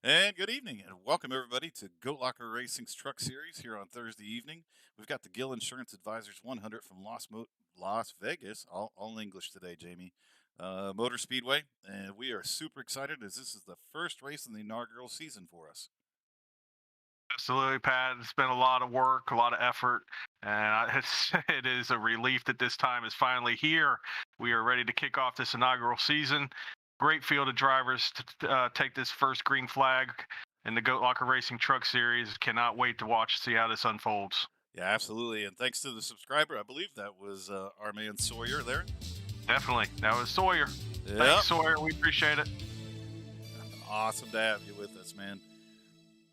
And good evening, and welcome everybody to Goat Locker Racing's Truck Series here on Thursday evening. We've got the Gill Insurance Advisors 100 from Las Vegas, all English today, Jamie. Motor Speedway, and we are super excited as this is the first race in the inaugural season for us. Absolutely, Pat. It's been a lot of work, a lot of effort, and it is a relief that this time is finally here. We are ready to kick off this inaugural season. Great field of drivers to take this first green flag in the Goat Locker Racing Truck Series. Cannot wait to watch, see how this unfolds. Yeah, absolutely. And thanks to the subscriber, I believe that was our man Sawyer there. Definitely. That was Sawyer. Yep. Thanks, Sawyer. We appreciate it. Awesome to have you with us, man.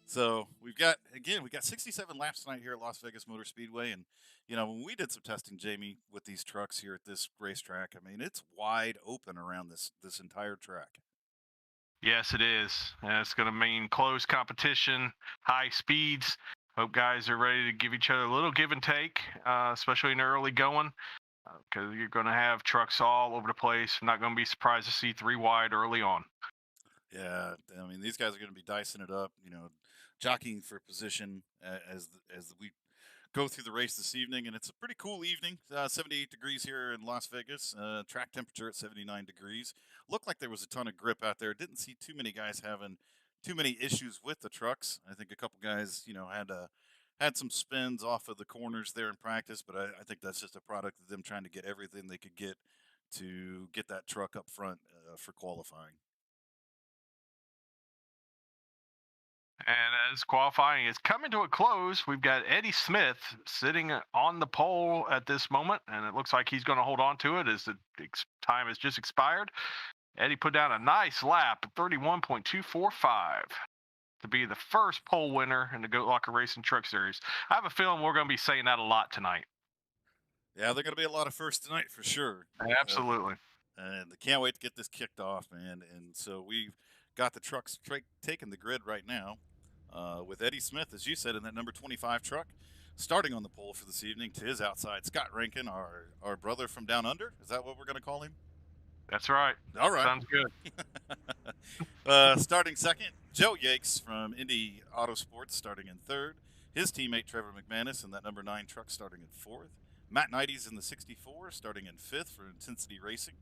So we got 67 laps tonight here at Las Vegas Motor Speedway, and when we did some testing, Jamie, with these trucks here at this racetrack, I mean it's wide open around this entire track. Yes, it is. And it's going to mean close competition, high speeds. Hope guys are ready to give each other a little give and take, especially in early going, because you're going to have trucks all over the place. I'm not going to be surprised to see three wide early on. Yeah, I mean these guys are going to be dicing it up, jockeying for position as we go through the race this evening, and it's a pretty cool evening. 78 degrees here in Las Vegas. Track temperature at 79 degrees. Looked like there was a ton of grip out there. Didn't see too many guys having too many issues with the trucks. I think a couple guys, had some spins off of the corners there in practice, but I think that's just a product of them trying to get everything they could get to get that truck up front for qualifying. And as qualifying is coming to a close, we've got Eddie Smith sitting on the pole at this moment, and it looks like he's going to hold on to it as the time has just expired. Eddie put down a nice lap, 31.245. To be the first pole winner in the Goat Locker Racing Truck Series. I have a feeling we're going to be saying that a lot tonight. Yeah, they're going to be a lot of firsts tonight for sure. Uh, Absolutely. and I can't wait to get this kicked off, man. And so we've got the trucks taking the grid right now with Eddie Smith, as you said, in that number 25 truck, starting on the pole for this evening. To his outside, Scott Rankin, our brother from down under. Is that what we're going to call him? That's right. All right. Sounds good. Starting second, Joe Yakes from Indy Autosports, starting in third. His teammate Trevor McManus in that number 9 truck, starting in fourth. Matt Knighty's in the 64, starting in fifth for Intensity Racing.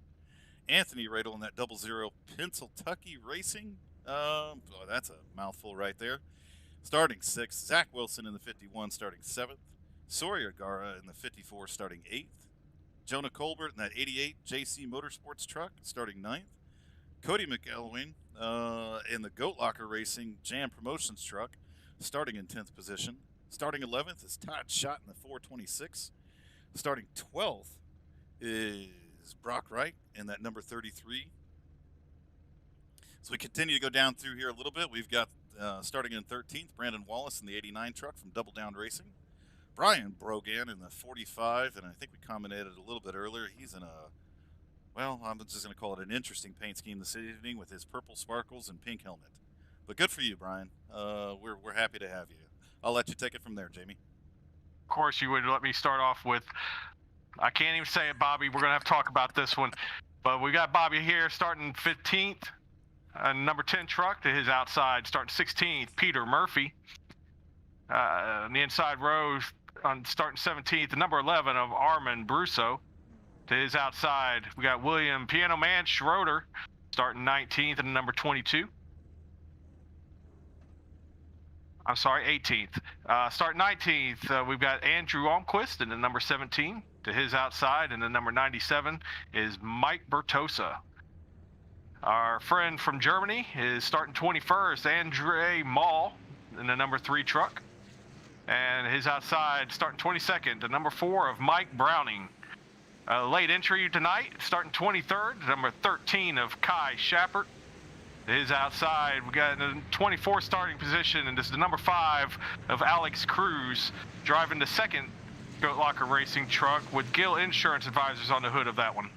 Anthony Radel in that 00 Pennsylvania Racing. That's a mouthful right there. Starting sixth. Zach Wilson in the 51, starting seventh. Sawyer Gara in the 54, starting eighth. Jonah Colbert in that 88 JC Motorsports truck, starting ninth. Cody McElwain in the Goat Locker Racing Jam Promotions truck, starting in 10th position. Starting 11th is Todd Schott in the 426. Starting 12th is Brock Wright in that number 33. So we continue to go down through here a little bit. We've got starting in 13th, Brandon Wallace in the 89 truck from Double Down Racing. Brian Brogan in the 45, and I think we commented a little bit earlier. He's in I'm just going to call it an interesting paint scheme this evening with his purple sparkles and pink helmet. But good for you, Brian. We're happy to have you. I'll let you take it from there, Jamie. Of course, you would let me start off with, I can't even say it, Bobby. We're going to have to talk about this one. But we got Bobby here starting 15th. Number 10 truck to his outside, starting 16th, Peter Murphy. On the inside row, starting 17th, the number 11 of Armin Brusso. To his outside, we got William Piano Man Schroeder, starting 19th, and number 22. I'm sorry, 18th. Starting 19th, we've got Andrew Almquist in the number 17. To his outside, and the number 97 is Mike Bertosa. Our friend from Germany is starting 21st, Andre Mall in the number 3 truck. And his outside, starting 22nd, the number 4 of Mike Browning. Late entry tonight, starting 23rd, number 13 of Kai Shappert. His outside, we got the 24th starting position, and this is the number 5 of Alex Cruz, driving the second Goat Locker Racing truck with Gill Insurance Advisors on the hood of that one.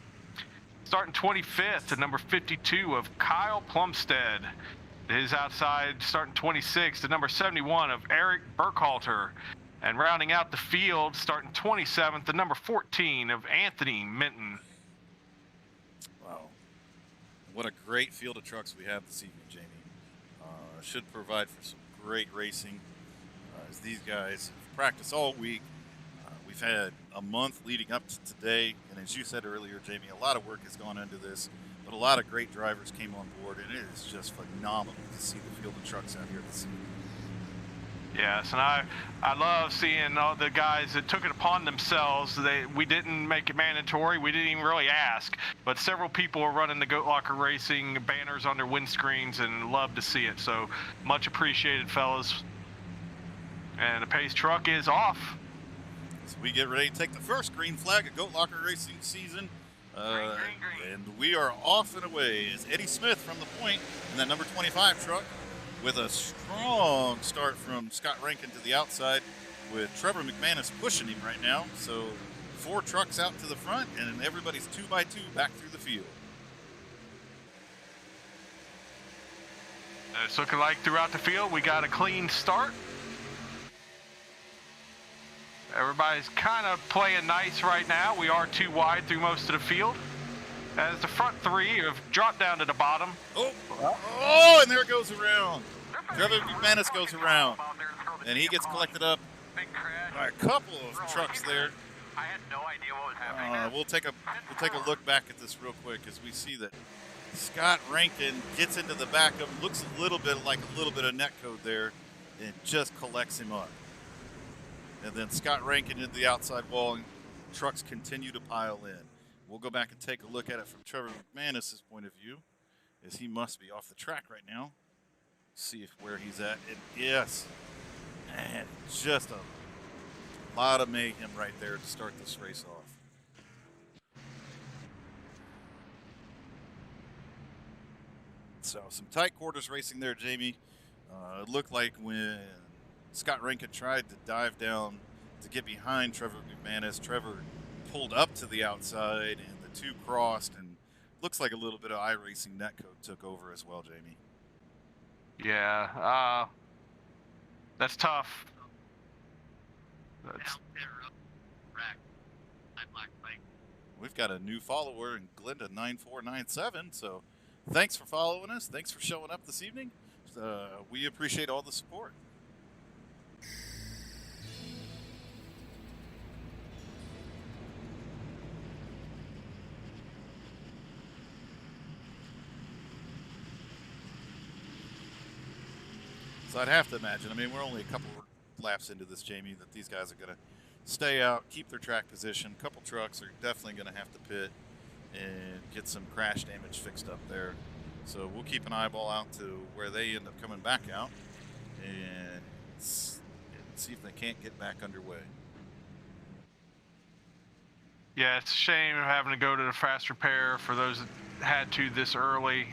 Starting 25th to number 52 of Kyle Plumstead. His outside, starting 26th to number 71 of Eric Burkhalter. And rounding out the field, starting 27th to number 14 of Anthony Minton. Wow. What a great field of trucks we have this evening, Jamie. should provide for some great racing as these guys practice all week. We've had a month leading up to today, and as you said earlier, Jamie, a lot of work has gone into this, but a lot of great drivers came on board, and it is just phenomenal to see the field of trucks out here this season. Yes, and I love seeing all the guys that took it upon themselves. We didn't make it mandatory. We didn't even really ask, but several people are running the Goat Locker Racing banners on their windscreens, and love to see it. So much appreciated, fellas. And the pace truck is off. So we get ready to take the first green flag of Goat Locker Racing season. Green. And we are off and away as Eddie Smith from the point in that number 25 truck with a strong start from Scott Rankin to the outside with Trevor McManus pushing him right now. So 4 trucks out to the front and everybody's 2 by 2 back through the field. It's looking like throughout the field we got a clean start. Everybody's kind of playing nice right now. We are 2 wide through most of the field. As the front 3 have dropped down to the bottom. Oh, and there it goes around. Trevor McManus goes around. And he gets collected up by a couple of trucks there. I had no idea what was happening. We'll take a look back at this real quick as we see that Scott Rankin gets into the back of him, looks a little bit like a little bit of net code there, and just collects him up. And then Scott Rankin into the outside wall, and trucks continue to pile in. We'll go back and take a look at it from Trevor McManus' point of view, as he must be off the track right now. See where he's at. And yes, man, just a lot of mayhem right there to start this race off. So some tight quarters racing there, Jamie. It looked like when Scott Rankin tried to dive down to get behind Trevor McManus, Trevor pulled up to the outside and the 2 crossed, and looks like a little bit of iRacing netcode took over as well, Jamie. Yeah, that's tough. We've got a new follower in Glenda9497, so thanks for following us. Thanks for showing up this evening. We appreciate all the support. So I'd have to imagine, I mean, we're only a couple laps into this, Jamie, that these guys are going to stay out, keep their track position. A couple trucks are definitely going to have to pit and get some crash damage fixed up there. So we'll keep an eyeball out to where they end up coming back out and see if they can't get back underway. Yeah, it's a shame having to go to the fast repair for those that had to this early.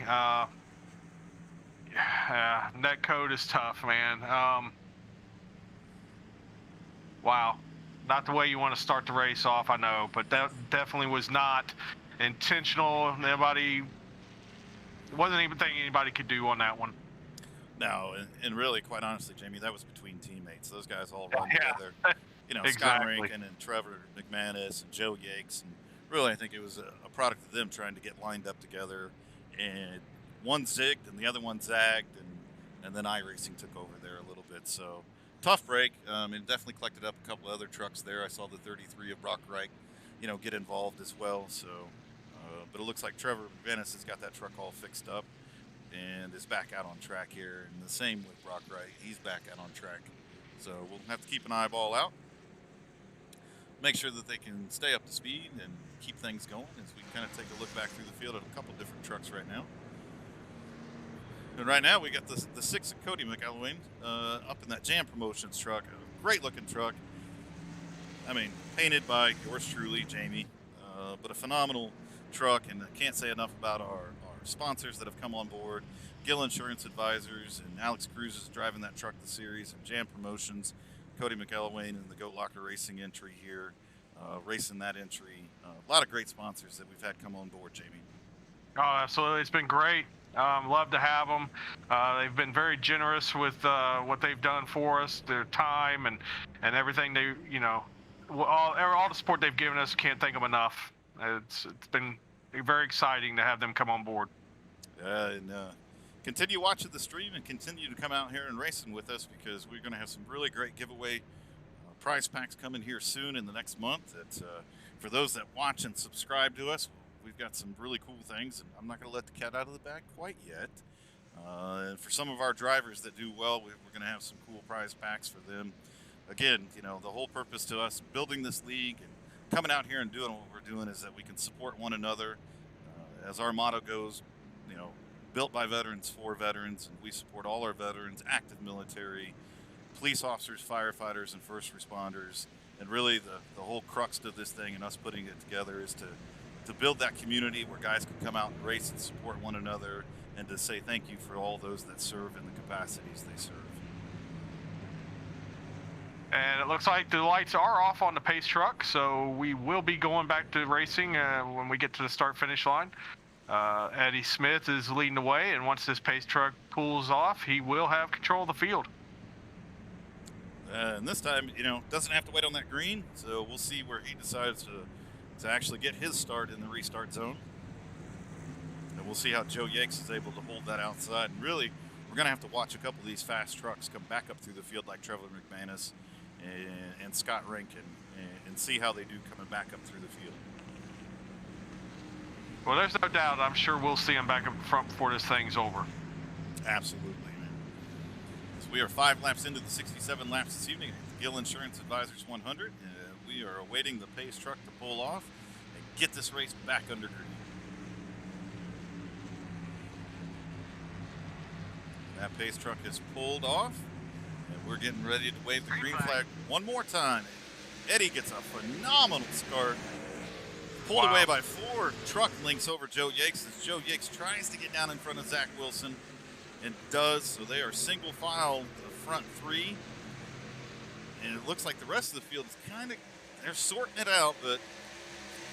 Yeah, net code is tough, man. Wow. Not the way you want to start the race off, I know, but that definitely was not intentional. It wasn't anything anybody could do on that one. No, and really, quite honestly, Jamie, that was between teammates. Those guys all run together. You know, Exactly. Scott Rankin and Trevor McManus and Joe Yakes. And really, I think it was a product of them trying to get lined up together. And one zigged and the other one zagged. And then iRacing took over there a little bit. So tough break. It definitely collected up a couple other trucks there. I saw the 33 of Brock Reich, get involved as well. So, but it looks like Trevor McManus has got that truck all fixed up and is back out on track here. And the same with Brock Reich. He's back out on track. So we'll have to keep an eyeball out. Make sure that they can stay up to speed and keep things going as we kind of take a look back through the field at a couple different trucks right now. And right now we got the 6 of Cody McElwain up in that Jam Promotions truck. A great looking truck. I mean, painted by yours truly, Jamie. But a phenomenal truck, and I can't say enough about our sponsors that have come on board. Gill Insurance Advisors and Alex Cruz is driving that truck the series, and Jam Promotions, Cody McElwain and the Goat Locker Racing entry here, racing that entry. A lot of great sponsors that we've had come on board, Jamie. Oh, absolutely. It's been great. Love to have them. They've been very generous with what they've done for us, their time and everything. They, all the support they've given us, can't thank them enough. It's been very exciting to have them come on board. And continue watching the stream and continue to come out here and racing with us, because we're going to have some really great giveaway prize packs coming here soon in the next month. That for those that watch and subscribe to us, we've got some really cool things, and I'm not going to let the cat out of the bag quite yet. And for some of our drivers that do well, we're going to have some cool prize packs for them. Again, you know, the whole purpose to us building this league and coming out here and doing what we're doing is that we can support one another. As our motto goes, you know, built by veterans for veterans, and we support all our veterans, active military, police officers, firefighters, and first responders. And really the whole crux of this thing and us putting it together is to build that community where guys can come out and race and support one another, and to say thank you for all those that serve in the capacities they serve. And it looks like the lights are off on the pace truck, so we will be going back to racing when we get to the start-finish line. Eddie Smith is leading the way, and once this pace truck pulls off, he will have control of the field. And this time, you know, doesn't have to wait on that green, so we'll see where he decides to actually get his start in the restart zone. And we'll see how Joe Yakes is able to hold that outside. And really, we're going to have to watch a couple of these fast trucks come back up through the field like Trevor McManus and Scott Rankin, and see how they do coming back up through the field. Well, there's no doubt. I'm sure we'll see him back up front before this thing's over. Absolutely, man. So we are 5 laps into the 67 laps this evening at the Gill Insurance Advisors 100. We are awaiting the pace truck to pull off and get this race back under green. That pace truck is pulled off, and we're getting ready to wave the green flag one more time. Eddie gets a phenomenal start. Pulled away by 4 truck lengths over Joe Yakes as Joe Yakes tries to get down in front of Zach Wilson, and does. So they are single file the front 3. And it looks like the rest of the field is they're sorting it out, but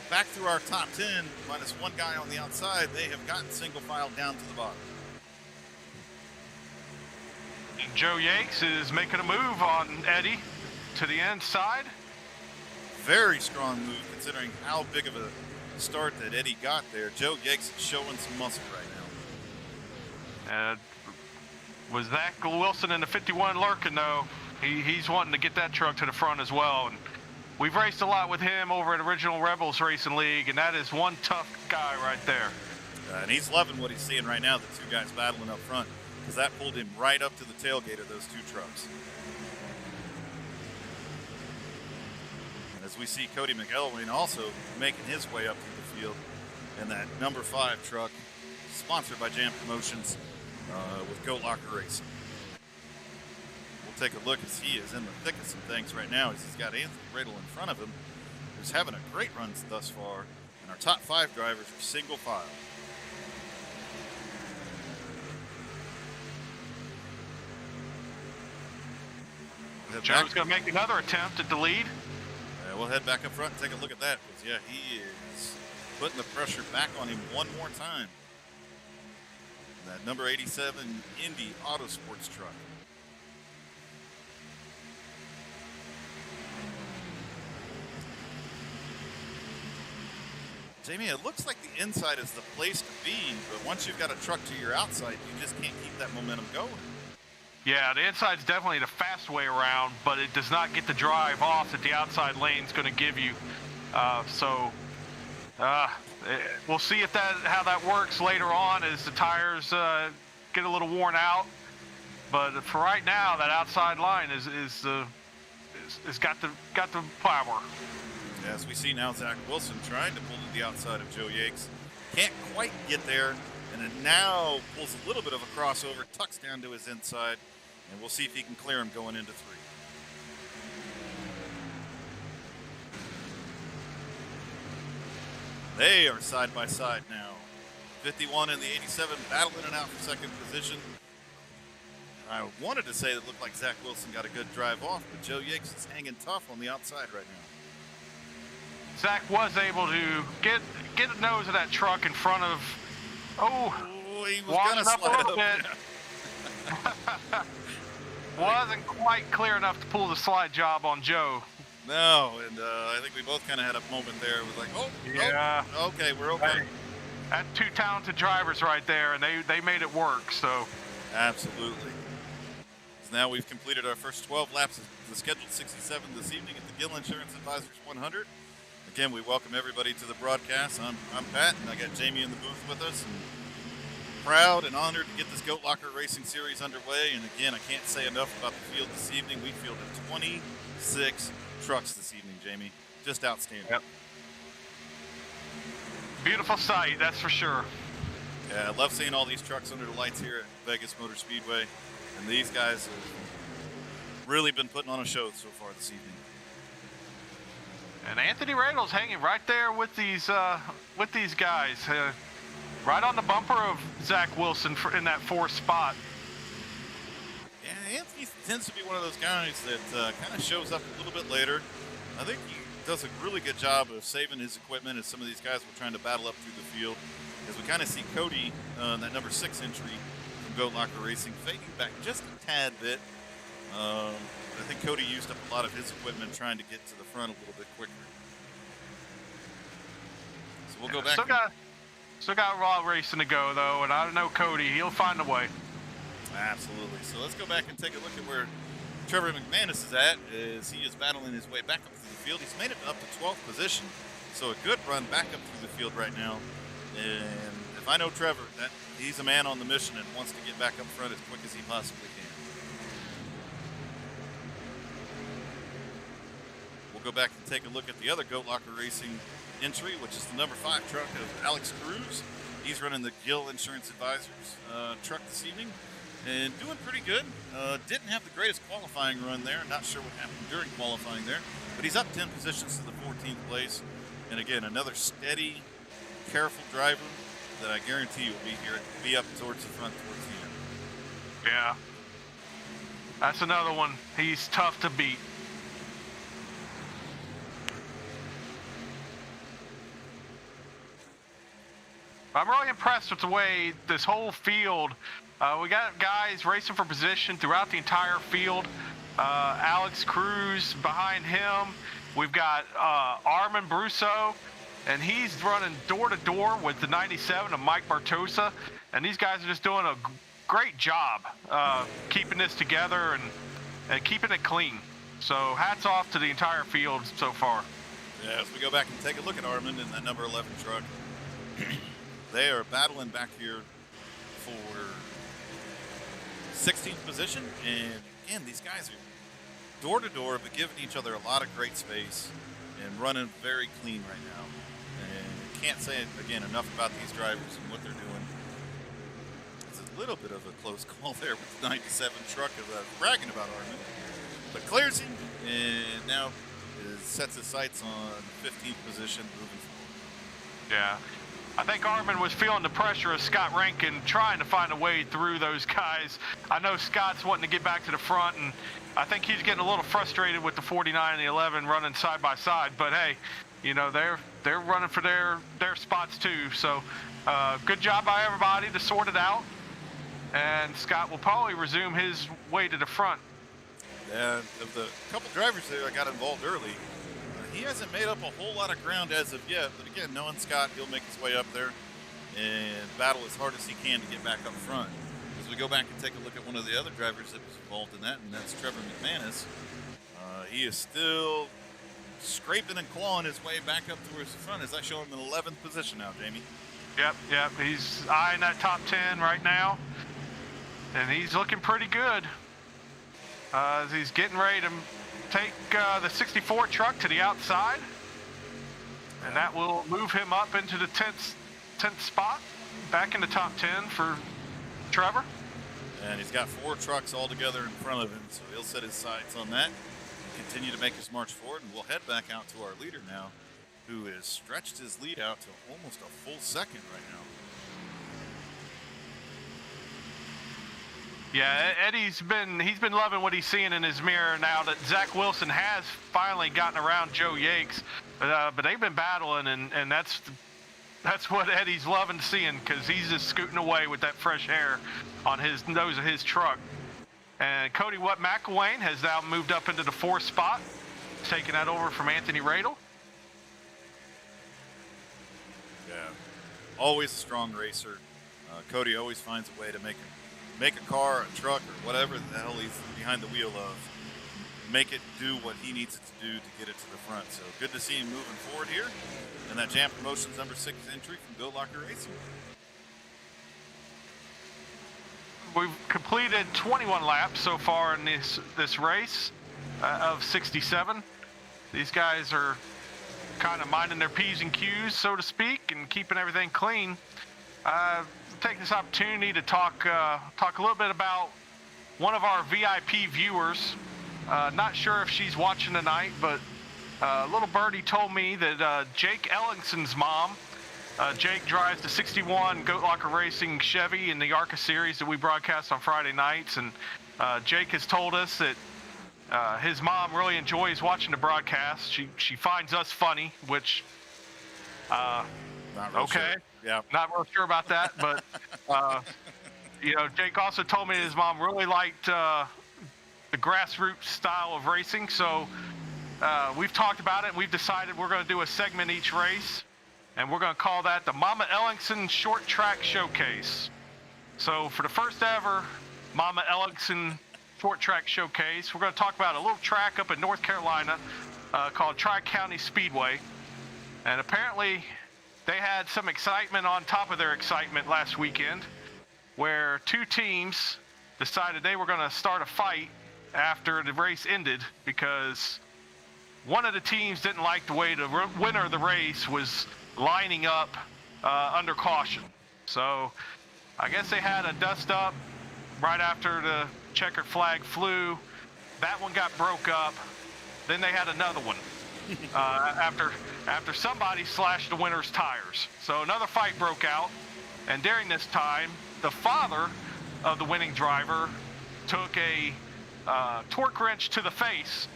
back through our top 10, minus 1 guy on the outside, they have gotten single file down to the bottom. Joe Yakes is making a move on Eddie to the inside. Very strong move considering how big of a start that Eddie got there. Joe Yakes is showing some muscle right now. Was Zach Wilson in the 51 lurking though? He's wanting to get that truck to the front as well. And we've raced a lot with him over at Original Rebels Racing League, and that is one tough guy right there. And he's loving what he's seeing right now, the 2 guys battling up front, because that pulled him right up to the tailgate of those 2 trucks. And as we see Cody McElwain also making his way up through the field in that number 5 truck, sponsored by Jam Promotions with Goat Locker Racing. We'll take a look as he is in the thick of some things right now, as he's got Anthony Riddle in front of him, who's having a great run thus far, and our top 5 drivers are single file. Joe's going to make another attempt at the lead. We'll head back up front and take a look at that, because yeah, he is putting the pressure back on him one more time. That number 87 Indy Autosports truck. Jamie, it looks like the inside is the place to be, but once you've got a truck to your outside, you just can't keep that momentum going. Yeah, the inside's definitely the fast way around, but it does not get the drive off that the outside lane's going to give you. We'll see if how that works later on as the tires get a little worn out. But for right now, that outside line is got the power. As we see now, Zach Wilson trying to pull to the outside of Joe Yakes. Can't quite get there, and it now pulls a little bit of a crossover, tucks down to his inside, and we'll see if he can clear him going into 3. They are side by side now. 51 and the 87 battling it out for second position. I wanted to say it looked like Zach Wilson got a good drive off, but Joe Yakes is hanging tough on the outside right now. Zach was able to get a nose of that truck in front of. He was gonna slide up. Bit. Wasn't quite clear enough to pull the slide job on Joe. No, and I think we both kind of had a moment there. It was like, yeah. okay, we're okay. That's two talented drivers right there, and they made it work. So Absolutely. So now we've completed our first 12 laps of the scheduled 67 this evening at the Gill Insurance Advisors 100. Again, we welcome everybody to the broadcast. I'm Pat, and I got Jamie in the booth with us. And proud and honored to get this Goat Locker Racing Series underway. And again, I can't say enough about the field this evening. We fielded 26 trucks this evening, Jamie. Just outstanding. Yep. Beautiful sight, that's for sure. Yeah, I love seeing all these trucks under the lights here at Vegas Motor Speedway. And these guys have really been putting on a show so far this evening. And Anthony Radle's hanging right there with these guys, right on the bumper of Zach Wilson in that fourth spot. Yeah, Anthony tends to be one of those guys that kind of shows up a little bit later. I think he does a really good job of saving his equipment as some of these guys were trying to battle up through the field. As we kind of see Cody, that number 6 entry from Goat Locker Racing, fading back just a tad bit. I think Cody used up a lot of his equipment trying to get to the front a little bit quicker. So we'll go back. Still got a lot of racing to go, though, and I know Cody, he'll find a way. Absolutely. So let's go back and take a look at where Trevor McManus is at as he is battling his way back up through the field. He's made it up to 12th position, so a good run back up through the field right now. And if I know Trevor, that he's a man on the mission and wants to get back up front as quick as he possibly can. We'll go back and take a look at the other Goat Locker Racing entry, which is the number 5 truck of Alex Cruz. He's running the Gill Insurance Advisors truck this evening and doing pretty good. Didn't have the greatest qualifying run there. Not sure what happened during qualifying there, but he's up 10 positions to the 14th place. And again, another steady, careful driver that I guarantee will be up towards the front towards the end. Yeah. That's another one. He's tough to beat. I'm really impressed with the way this whole field, we got guys racing for position throughout the entire field. Alex Cruz behind him. We've got Armin Brusso, and he's running door to door with the 97 of Mike Bartosa. And these guys are just doing a great job keeping this together and keeping it clean. So hats off to the entire field so far. Yeah, as we go back and take a look at Armin in that number 11 truck. They are battling back here for 16th position. And again, these guys are door to door, but giving each other a lot of great space and running very clean right now. And can't say, again, enough about these drivers and what they're doing. It's a little bit of a close call there with the 97 truck of bragging about Armin. But clears him and now sets his sights on 15th position moving forward. Yeah. I think Armin was feeling the pressure of Scott Rankin trying to find a way through those guys. I know Scott's wanting to get back to the front, and I think he's getting a little frustrated with the 49 and the 11 running side by side. But hey, you know, they're running for their spots too. So good job by everybody to sort it out. And Scott will probably resume his way to the front. And of the couple drivers there that got involved early, he hasn't made up a whole lot of ground as of yet. But again, knowing Scott, he'll make his way up there and battle as hard as he can to get back up front. As we go back and take a look at one of the other drivers that was involved in that, and that's Trevor McManus. He is still scraping and clawing his way back up towards the front as I show him in 11th position now, Jamie. Yep. He's eyeing that top 10 right now. And he's looking pretty good. As he's getting ready to take the 64 truck to the outside, and that will move him up into the 10th spot, back in the top 10 for Trevor. And he's got 4 trucks all together in front of him, so he'll set his sights on that, continue to make his march forward, and we'll head back out to our leader now, who has stretched his lead out to almost a full second right now. Yeah, Eddie's been loving what he's seeing in his mirror now that Zach Wilson has finally gotten around Joe Yakes, but they've been battling, and that's what Eddie's loving seeing, because he's just scooting away with that fresh air on his nose of his truck. And Cody McElwain has now moved up into the 4th spot, taking that over from Anthony Radle. Yeah, always a strong racer. Cody always finds a way to make a car, a truck, or whatever the hell he's behind the wheel of, make it do what he needs it to do to get it to the front. So good to see him moving forward here. And that Jam Promotions number 6 entry from Bill Locker Racing. We've completed 21 laps so far in this race of 67. These guys are kind of minding their P's and Q's, so to speak, and keeping everything clean. Take this opportunity to talk a little bit about one of our VIP viewers. Not sure if she's watching tonight, but little birdie told me that Jake Ellingson's mom, Jake drives the 61 Goat Locker Racing Chevy in the ARCA series that we broadcast on Friday nights, and Jake has told us that his mom really enjoys watching the broadcast. She finds us funny, which Not real okay, sure. Yeah. not real sure about that, but Jake also told me his mom really liked the grassroots style of racing. So we've talked about it, and we've decided we're going to do a segment each race, and we're going to call that the Mama Ellingson Short Track Showcase. So for the first ever Mama Ellingson Short Track Showcase, we're going to talk about a little track up in North Carolina called Tri-County Speedway. And apparently they had some excitement on top of their excitement last weekend, where two teams decided they were going to start a fight after the race ended because one of the teams didn't like the way the winner of the race was lining up under caution. So I guess they had a dust up right after the checkered flag flew. That one got broke up. Then they had another one after somebody slashed the winner's tires. So another fight broke out, and during this time, the father of the winning driver took a torque wrench to the face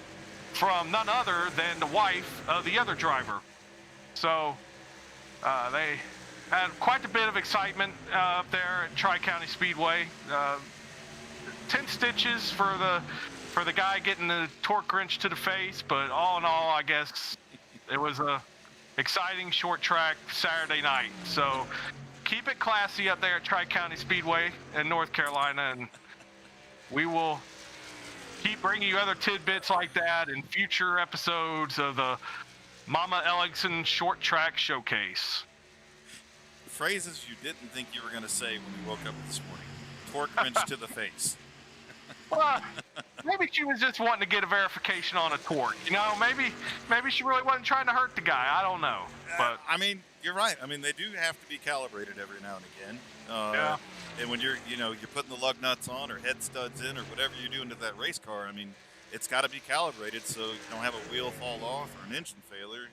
from none other than the wife of the other driver. So they had quite a bit of excitement up there at Tri-County Speedway. 10 stitches for the guy getting the torque wrench to the face, but all in all, I guess it was a exciting short track Saturday night. So keep it classy up there at Tri-County Speedway in North Carolina, and we will keep bringing you other tidbits like that in future episodes of the Mama Ellingson Short Track Showcase. Phrases you didn't think you were going to say when you woke up this morning. Torque wrench to the face. Well, maybe she was just wanting to get a verification on a torque. Maybe she really wasn't trying to hurt the guy. I don't know. But I mean, you're right. I mean, they do have to be calibrated every now and again. Yeah. And when you're putting the lug nuts on or head studs in or whatever you're doing to that race car, I mean, it's got to be calibrated so you don't have a wheel fall off or an engine failure.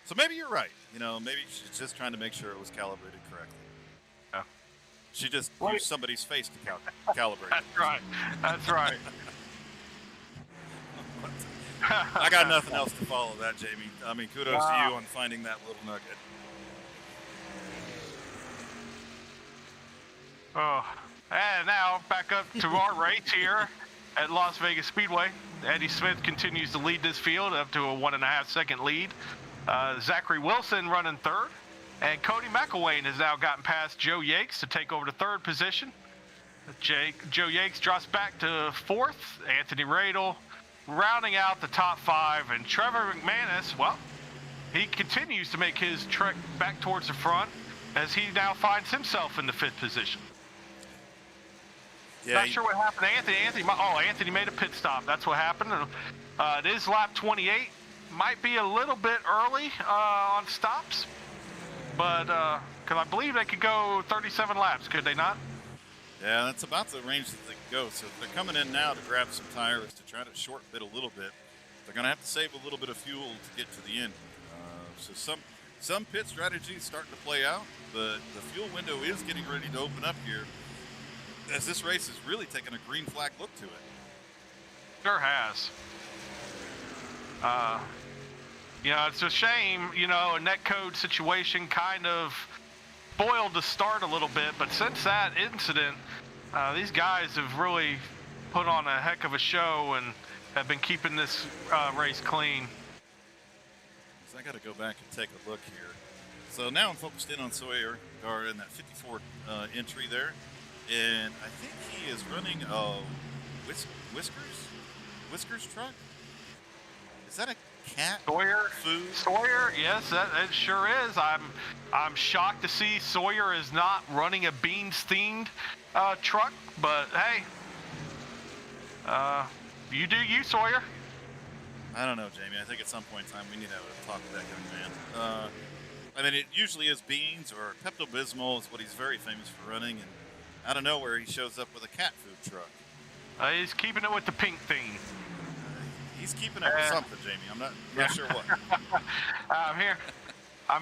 So maybe you're right. Maybe she's just trying to make sure it was calibrated correctly. Yeah. She just used somebody's face to calibrate it. That's right. I got nothing else to follow that, Jamie. I mean, kudos to you on finding that little nugget. Oh, and now back up to our race here at Las Vegas Speedway. Eddie Smith continues to lead this field up to a 1.5 second lead. Zachary Wilson running third, and Cody McElwain has now gotten past Joe Yakes to take over the third position. Joe Yakes drops back to fourth. Anthony Radel rounding out the top five, and Trevor McManus, well, he continues to make his trek back towards the front as he now finds himself in the fifth position. Yeah, Not sure what happened to Anthony made a pit stop. That's what happened. It is lap 28. Might be a little bit early on stops, but because I believe they could go 37 laps, could they not? Yeah, that's about the range that they can go. So if they're coming in now to grab some tires to try to short bit a little bit, they're going to have to save a little bit of fuel to get to the end. So some pit strategies starting to play out, but the fuel window is getting ready to open up here, as this race has really taken a green flag look to it. Sure has. It's a shame, a netcode situation kind of spoiled the start a little bit, but since that incident, these guys have really put on a heck of a show and have been keeping this race clean. So I got to go back and take a look here. So now I'm focused in on Sawyer Gar in that 54 entry there, and I think he is running a Whiskers truck. Is that a cat Sawyer, food? Sawyer, yes, that sure is. I'm shocked to see Sawyer is not running a beans themed truck, but hey, you do you, Sawyer. I don't know, Jamie. I think at some point in time we need to have a talk with that young man. I mean, it usually is beans or Pepto-Bismol is what he's very famous for running, and out of nowhere he shows up with a cat food truck. He's keeping it with the pink theme. He's keeping it with something, Jamie. I'm not sure what. I'm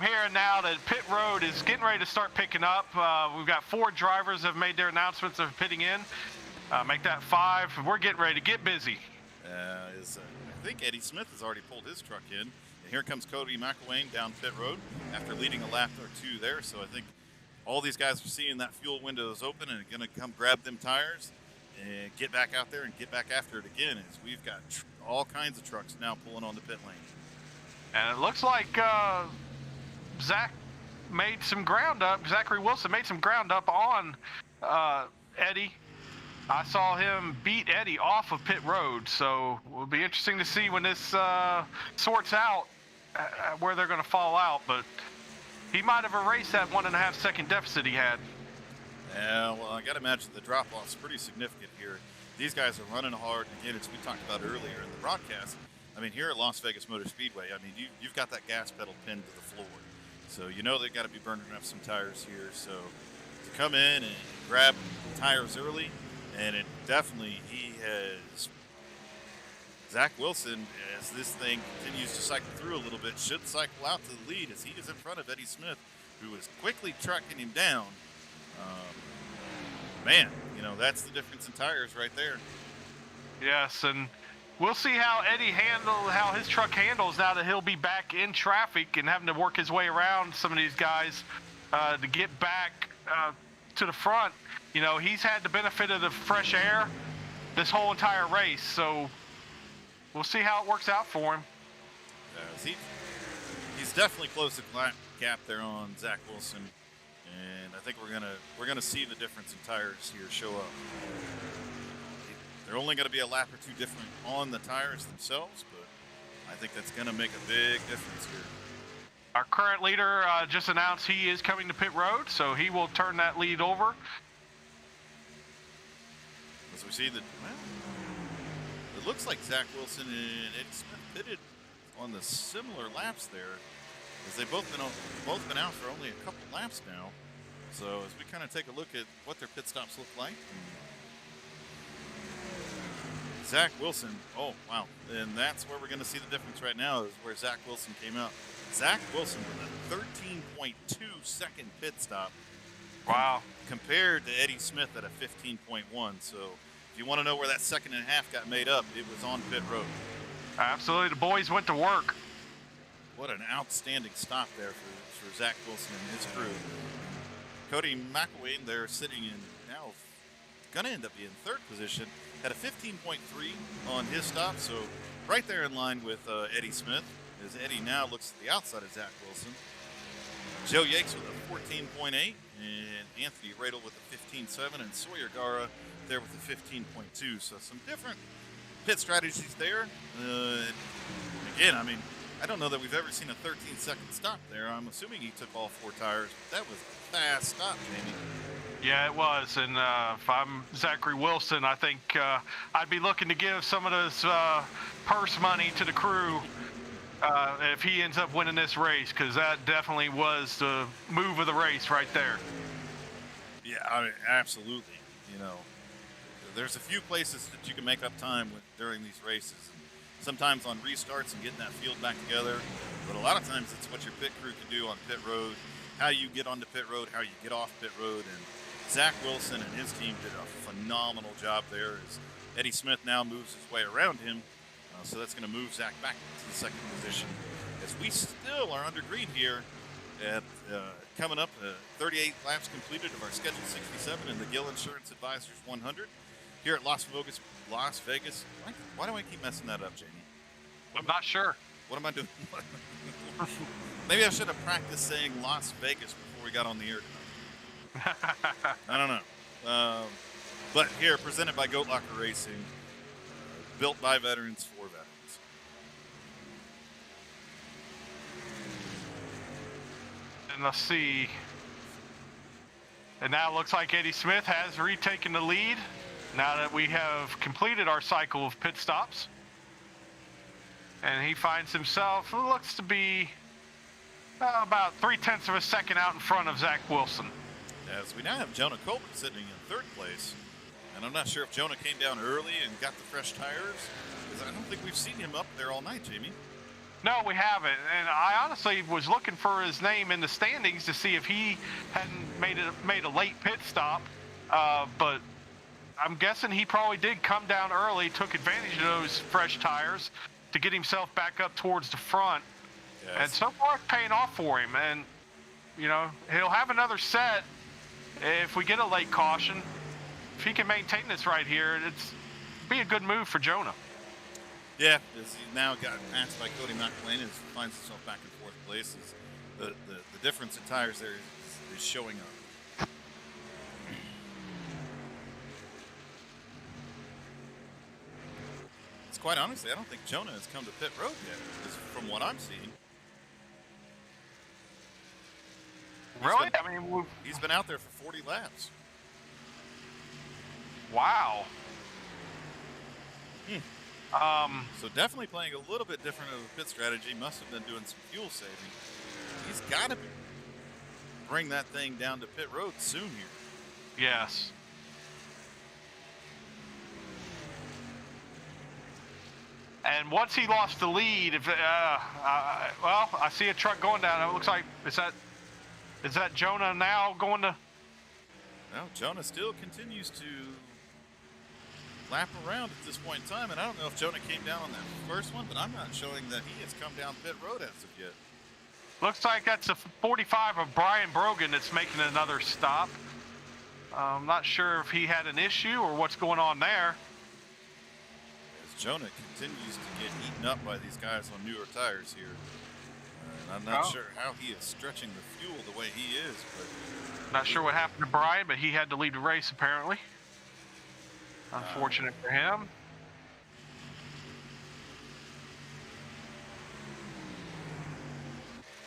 hearing now that pit road is getting ready to start picking up. We've got 4 drivers have made their announcements of pitting in. Make that 5. We're getting ready to get busy. I think Eddie Smith has already pulled his truck in. And here comes Cody McElwain down pit road after leading a lap or 2 there. So I think all these guys are seeing that fuel window is open and are going to come grab them tires and get back out there and get back after it again. As we've got all kinds of trucks now pulling on the pit lane. And it looks like Zach made some ground up. Zachary Wilson made some ground up on Eddie. I saw him beat Eddie off of pit road, so it'll be interesting to see when this sorts out where they're going to fall out. But he might have erased that 1.5 second deficit he had. Yeah, well, I got to imagine the drop-off is pretty significant here. These guys are running hard. Again, as we talked about earlier in the broadcast, I mean, here at Las Vegas Motor Speedway, I mean, you've got that gas pedal pinned to the floor. So you know they've got to be burning up some tires here. So to come in and grab tires early, and it definitely, he has, Zach Wilson, as this thing continues to cycle through a little bit, should cycle out to the lead as he is in front of Eddie Smith, who is quickly tracking him down. Man, you know, that's the difference in tires right there. Yes, and we'll see how how his truck handles now that he'll be back in traffic and having to work his way around some of these guys to get back to the front. You know, he's had the benefit of the fresh air this whole entire race, so we'll see how it works out for him. He's definitely closed the gap there on Zach Wilson. And I think we're gonna see the difference in tires here show up. They're only going to be a lap or 2 different on the tires themselves, but I think that's going to make a big difference here. Our current leader just announced he is coming to pit road, so he will turn that lead over. As we see it looks like Zach Wilson and Eddie Smith pitted on the similar laps there, as they've both been out for only a couple laps now. So as we kind of take a look at what their pit stops look like. Zach Wilson, oh wow, and that's where we're going to see the difference right now, is where Zach Wilson came out. Zach Wilson with a 13.2 second pit stop. Wow. Compared to Eddie Smith at a 15.1. So if you want to know where that 1.5 seconds got made up, it was on pit road. Absolutely, the boys went to work. What an outstanding stop there for Zach Wilson and his crew. Cody McElwain, they're sitting in now, going to end up being 3rd position. Had a 15.3 on his stop, so right there in line with Eddie Smith, as Eddie now looks at the outside of Zach Wilson. Joe Yakes with a 14.8, and Anthony Radel with a 15.7, and Sawyer Gara there with a 15.2. So some different pit strategies there. Again, I mean, I don't know that we've ever seen a 13-second stop there. I'm assuming he took all 4 tires, but that was a fast stop, Jamie. Yeah, it was, and if I'm Zachary Wilson, I think I'd be looking to give some of this purse money to the crew if he ends up winning this race, because that definitely was the move of the race right there. Yeah, I mean, absolutely. You know, there's a few places that you can make up time during these races. Sometimes on restarts and getting that field back together, but a lot of times it's what your pit crew can do on pit road, how you get onto pit road, how you get off pit road, and Zach Wilson and his team did a phenomenal job there as Eddie Smith now moves his way around him. So that's going to move Zach back to the 2nd position. As we still are under green here at coming up 38 laps completed of our Schedule 67 in the Gill Insurance Advisors 100 here at Las Vegas. Why do I keep messing that up, Jamie? I'm not sure. What am I doing? Maybe I should have practiced saying Las Vegas before we got on the air tonight. I don't know. But here, presented by Goat Locker Racing, built by veterans for veterans. And let's see. And now it looks like Eddie Smith has retaken the lead now that we have completed our cycle of pit stops. And he finds himself, looks to be about 0.3 of a second out in front of Zach Wilson. As we now have Jonah Colbert sitting in third place. And I'm not sure if Jonah came down early and got the fresh tires, because I don't think we've seen him up there all night, Jamie. No, we haven't. And I honestly was looking for his name in the standings to see if he hadn't made a late pit stop. But I'm guessing he probably did come down early, took advantage of those fresh tires to get himself back up towards the front. Yes. And so far it's paying off for him. And, you know, he'll have another set if we get a late caution. If he can maintain this right here, it's be a good move for Jonah. Yeah, as he now got passed by Cody McElwain, finds himself back in fourth place. The difference in tires there is showing up. It's quite honestly, I don't think Jonah has come to pit road yet, from what I'm seeing. Really? He's been out there for 40 laps. Wow. So definitely playing a little bit different of a pit strategy. Must have been doing some fuel saving. He's got to bring that thing down to pit road soon here. Yes. And once he lost the lead, well, I see a truck going down. It looks like is that Jonah now going to? No, Jonah still continues to lap around at this point in time, and I don't know if Jonah came down on that first one, but I'm not showing that he has come down pit road as of yet. Looks like that's a 45 of Brian Brogan that's making another stop. I'm not sure if he had an issue or what's going on there. As Jonah continues to get eaten up by these guys on newer tires here. And I'm not sure how he is stretching the fuel the way he is, but not sure what happened to Brian, but he had to leave the race apparently. Unfortunate for him.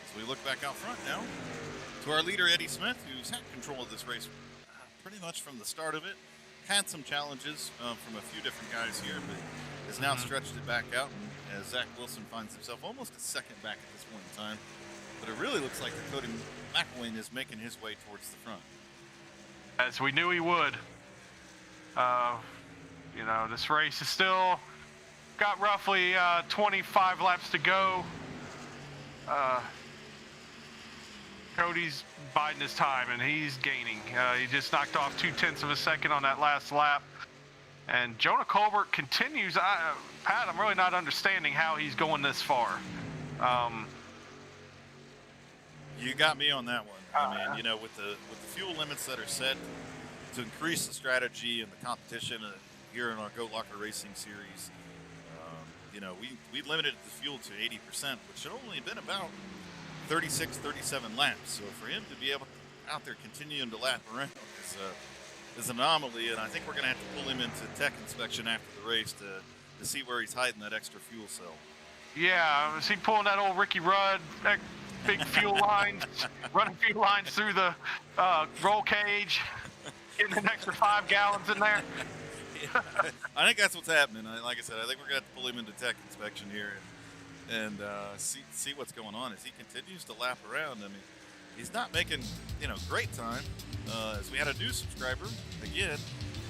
As we look back out front now to our leader, Eddie Smith, who's had control of this race pretty much from the start of it. Had some challenges from a few different guys here, but has now stretched it back out. And as Zach Wilson finds himself almost a second back at this point in time. But it really looks like that Cody McElwain is making his way towards the front. As we knew he would. You know, this race is still got roughly 25 laps to go. Cody's biding his time, and he's gaining. He just knocked off 0.2 of a second on that last lap. And Jonah Colbert continues. Pat, I'm really not understanding how he's going this far. You got me on that one. I mean, you know, with the fuel limits that are set to increase the strategy and the competition here in our Goat Locker Racing series, you know, we limited the fuel to 80%, which had only been about 36, 37 laps. So for him to be able to out there continuing to lap around is an anomaly, and I think we're going to have to pull him into tech inspection after the race to see where he's hiding that extra fuel cell. Yeah, is he pulling that old Ricky Rudd, big fuel lines, running fuel lines through the roll cage, getting an extra 5 gallons in there? Yeah, I think that's what's happening. Like I said, I think we're going to have to pull him into tech inspection here and see what's going on as he continues to lap around. I mean, he's not making, you know, great time. As we had a new subscriber again,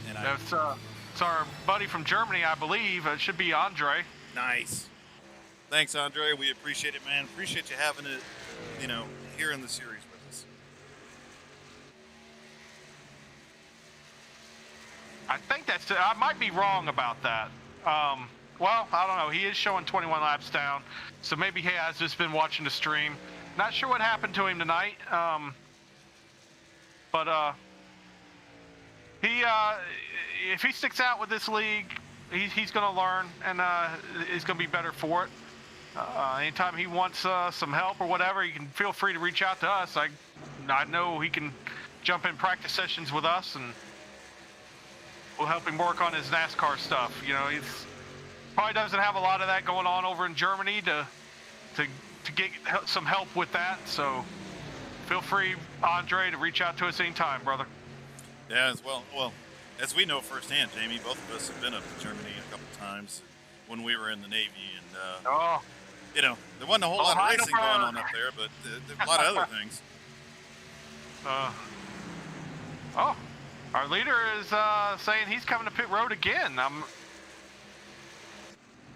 and it's our buddy from Germany, I believe. It should be Andre. Nice. Thanks, Andre. We appreciate it, man. Appreciate you having it, you know, here in the series with us. I think I might be wrong about that. Well, I don't know. He is showing 21 laps down, so maybe he has just been watching the stream. Not sure what happened to him tonight, but if he sticks out with this league, he's going to learn, and he's going to be better for it. Anytime he wants some help or whatever, you can feel free to reach out to us. I know he can jump in practice sessions with us, and we'll help him work on his NASCAR stuff. You know, he's probably doesn't have a lot of that going on over in Germany to get some help with that. So feel free, Andre, to reach out to us anytime, brother. Yeah, as well. Well, as we know firsthand, Jamie, both of us have been up to Germany a couple times when we were in the Navy, and you know, there wasn't a whole lot of racing going on up there, but a lot of other things. Our leader is saying he's coming to pit road again. I'm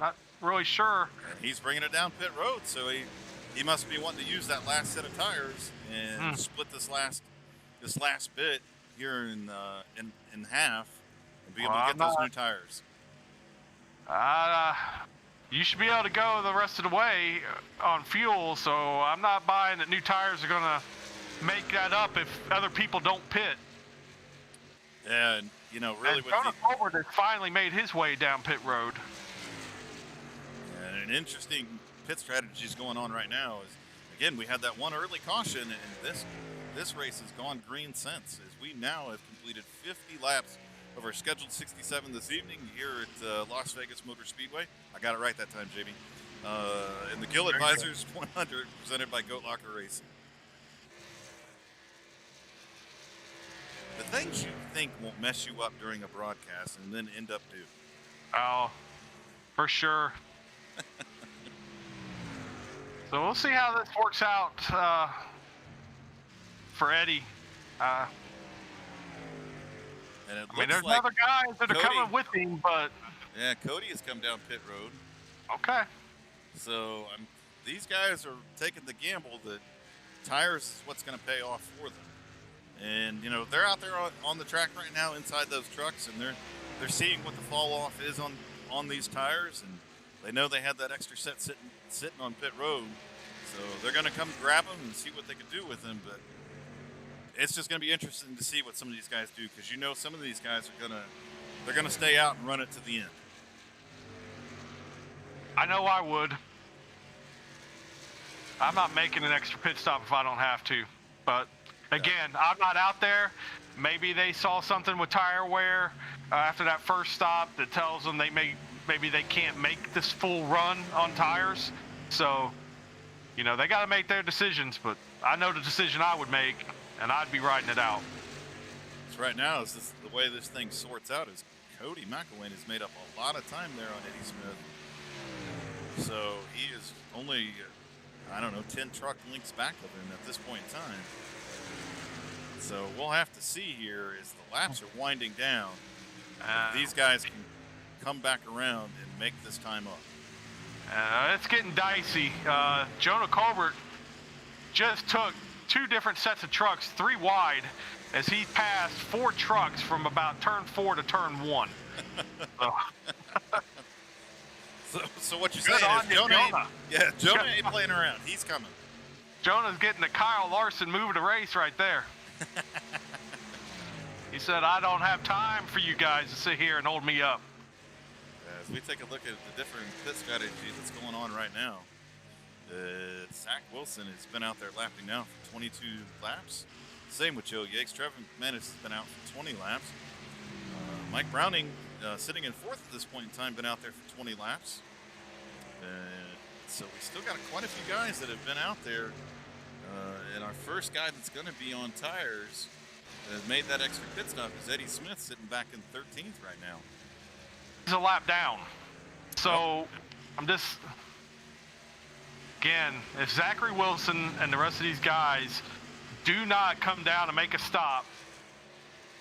not really sure. And he's bringing it down pit road, so he must be wanting to use that last set of tires and split this last bit here in half and be able to get those new tires. You should be able to go the rest of the way on fuel, so I'm not buying that new tires are going to make that up if other people don't pit. And, you know, really with Jonah Colbert has finally made his way down pit road. And an interesting pit strategy is going on right now is, again, we had that one early caution, and this race has gone green since, as we now have completed 50 laps of our scheduled 67 this evening here at Las Vegas Motor Speedway. I got it right that time, JB. And the Gill Advisors 100 presented by Goat Locker Racing. The things you think won't mess you up during a broadcast and then end up do. Oh, for sure. So we'll see how this works out for Eddie. And it I mean, there's like other guys that are coming with him, but... Yeah, Cody has come down pit road. Okay. So these guys are taking the gamble that tires is what's going to pay off for them. And, you know, they're out there on the track right now inside those trucks, and they're seeing what the fall off is on these tires, and they know they had that extra set sitting on pit road. So they're going to come grab them and see what they can do with them, but it's just going to be interesting to see what some of these guys do, because you know some of these guys are they're going to stay out and run it to the end. I know I would. I'm not making an extra pit stop if I don't have to. But again, I'm not out there. Maybe they saw something with tire wear after that first stop that tells them maybe they can't make this full run on tires. So, you know, they got to make their decisions. But I know the decision I would make, and I'd be riding it out. So right now, the way this thing sorts out is Cody McElwain has made up a lot of time there on Eddie Smith. So he is only, 10 truck lengths back of him at this point in time. So we'll have to see here as the laps are winding down. These guys can come back around and make this time up. It's getting dicey. Jonah Colbert just took 2 different sets of trucks, 3 wide, as he passed 4 trucks from about turn 4 to turn 1. So what you're saying is Jonah ain't playing around. He's coming. Jonah's getting the Kyle Larson move of the race right there. He said, I don't have time for you guys to sit here and hold me up. As we take a look at the different pit strategy that's going on right now, Zach Wilson has been out there lapping now for 22 laps. Same with Joe Yates. Trevor McManus has been out for 20 laps. Mike Browning, sitting in 4th at this point in time, been out there for 20 laps. So we still got quite a few guys that have been out there. And our first guy that's going to be on tires that made that extra pit stop is Eddie Smith, sitting back in 13th right now. He's a lap down. So I'm just, again, if Zachary Wilson and the rest of these guys do not come down and make a stop,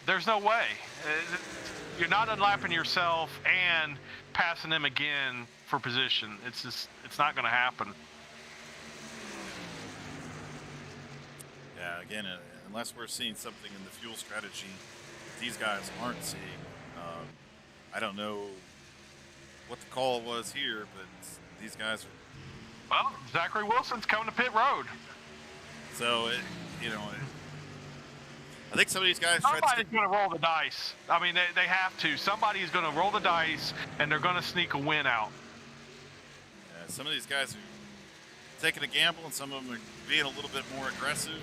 there's no way. You're not unlapping yourself and passing them again for position. It's not going to happen. Yeah, again, unless we're seeing something in the fuel strategy these guys aren't seeing. I don't know what the call was here, but these guys are... Well, Zachary Wilson's coming to pit road. So, I think some of these guys... Somebody's going to roll the dice. I mean, they have to. Somebody's going to roll the dice, and they're going to sneak a win out. Some of these guys are taking a gamble, and some of them are being a little bit more aggressive.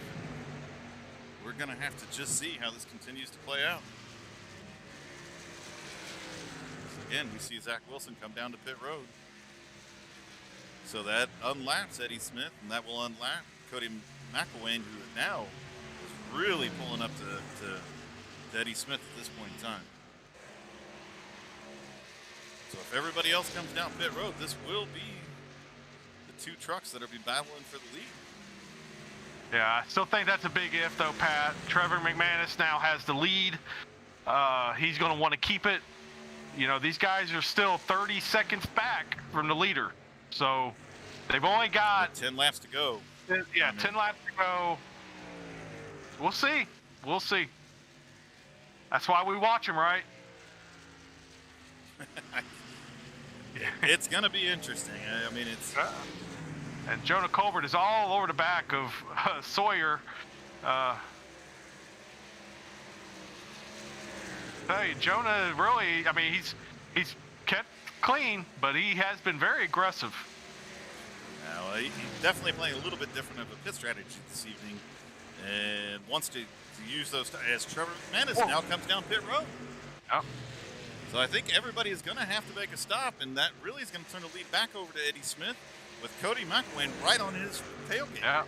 We're going to have to just see how this continues to play out. So again, we see Zach Wilson come down to pit road. So that unlaps Eddie Smith, and that will unlap Cody McElwain, who now is really pulling up to Eddie Smith at this point in time. So if everybody else comes down pit road, this will be the two trucks that will be battling for the lead. Yeah, I still think that's a big if, though, Pat. Trevor McManus now has the lead. He's going to want to keep it. You know, these guys are still 30 seconds back from the leader. So they've only got 10 laps to go. Yeah, 10 laps to go. We'll see. We'll see. That's why we watch them, right? It's going to be interesting. I mean, it's... And Jonah Colbert is all over the back of Sawyer. Hey, Jonah really, I mean, he's kept clean, but he has been very aggressive. Now, he's definitely playing a little bit different of a pit strategy this evening and wants to use those as Trevor McManus now comes down pit road. Yep. So I think everybody is going to have to make a stop, and that really is going to turn the lead back over to Eddie Smith with Cody McElwain right on his tailgate. Yeah.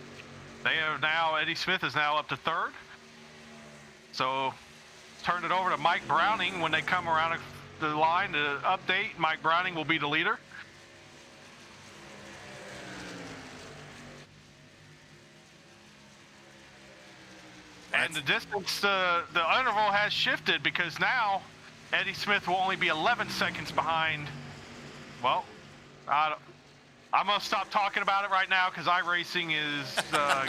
They have now, Eddie Smith is now up to third. So turn it over to Mike Browning when they come around the line to update. Mike Browning will be the leader. And the distance, the interval has shifted because now Eddie Smith will only be 11 seconds behind. Well, I'm going to stop talking about it right now because iRacing is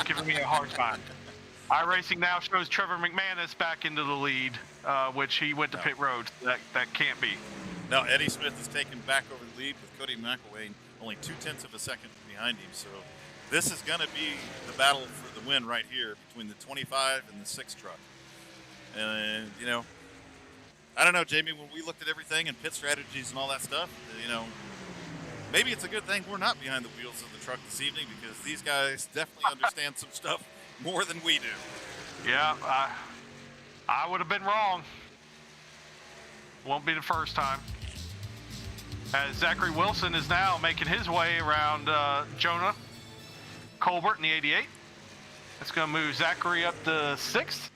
giving me a hard time. iRacing now shows Trevor McManus back into the lead, which he went to pit road. That can't be. Now, Eddie Smith is taken back over the lead with Cody McElwain only 0.2 of a second behind him. So this is going to be the battle for the win right here between the 25 and the 6 truck. And, you know, I don't know, Jamie, when we looked at everything and pit strategies and all that stuff, you know, maybe it's a good thing we're not behind the wheels of the truck this evening because these guys definitely understand some stuff more than we do. Yeah, I would have been wrong. Won't be the first time. As Zachary Wilson is now making his way around Jonah Colbert in the 88. That's going to move Zachary up to 6th.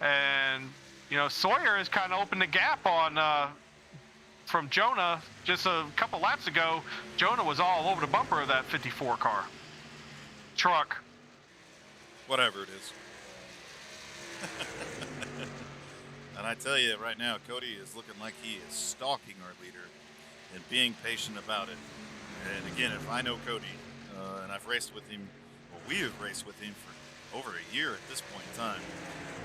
And, you know, Sawyer has kind of opened the gap on from Jonah just a couple laps ago. Jonah was all over the bumper of that 54 car. Truck. Whatever it is. And I tell you right now, Cody is looking like he is stalking our leader and being patient about it. And again, if I know Cody, and I've raced with him, well, we have raced with him for over a year at this point in time.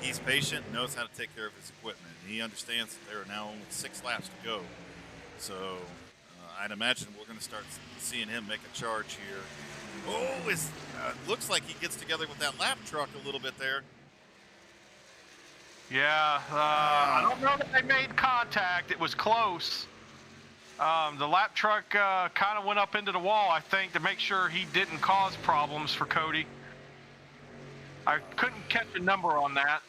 He's patient, knows how to take care of his equipment. And he understands that there are now only 6 laps to go. So I'd imagine we're going to start seeing him make a charge here. Oh, it looks like he gets together with that lap truck a little bit there. Yeah, I don't know that they made contact. It was close. The lap truck kind of went up into the wall, I think, to make sure he didn't cause problems for Cody. I couldn't catch a number on that.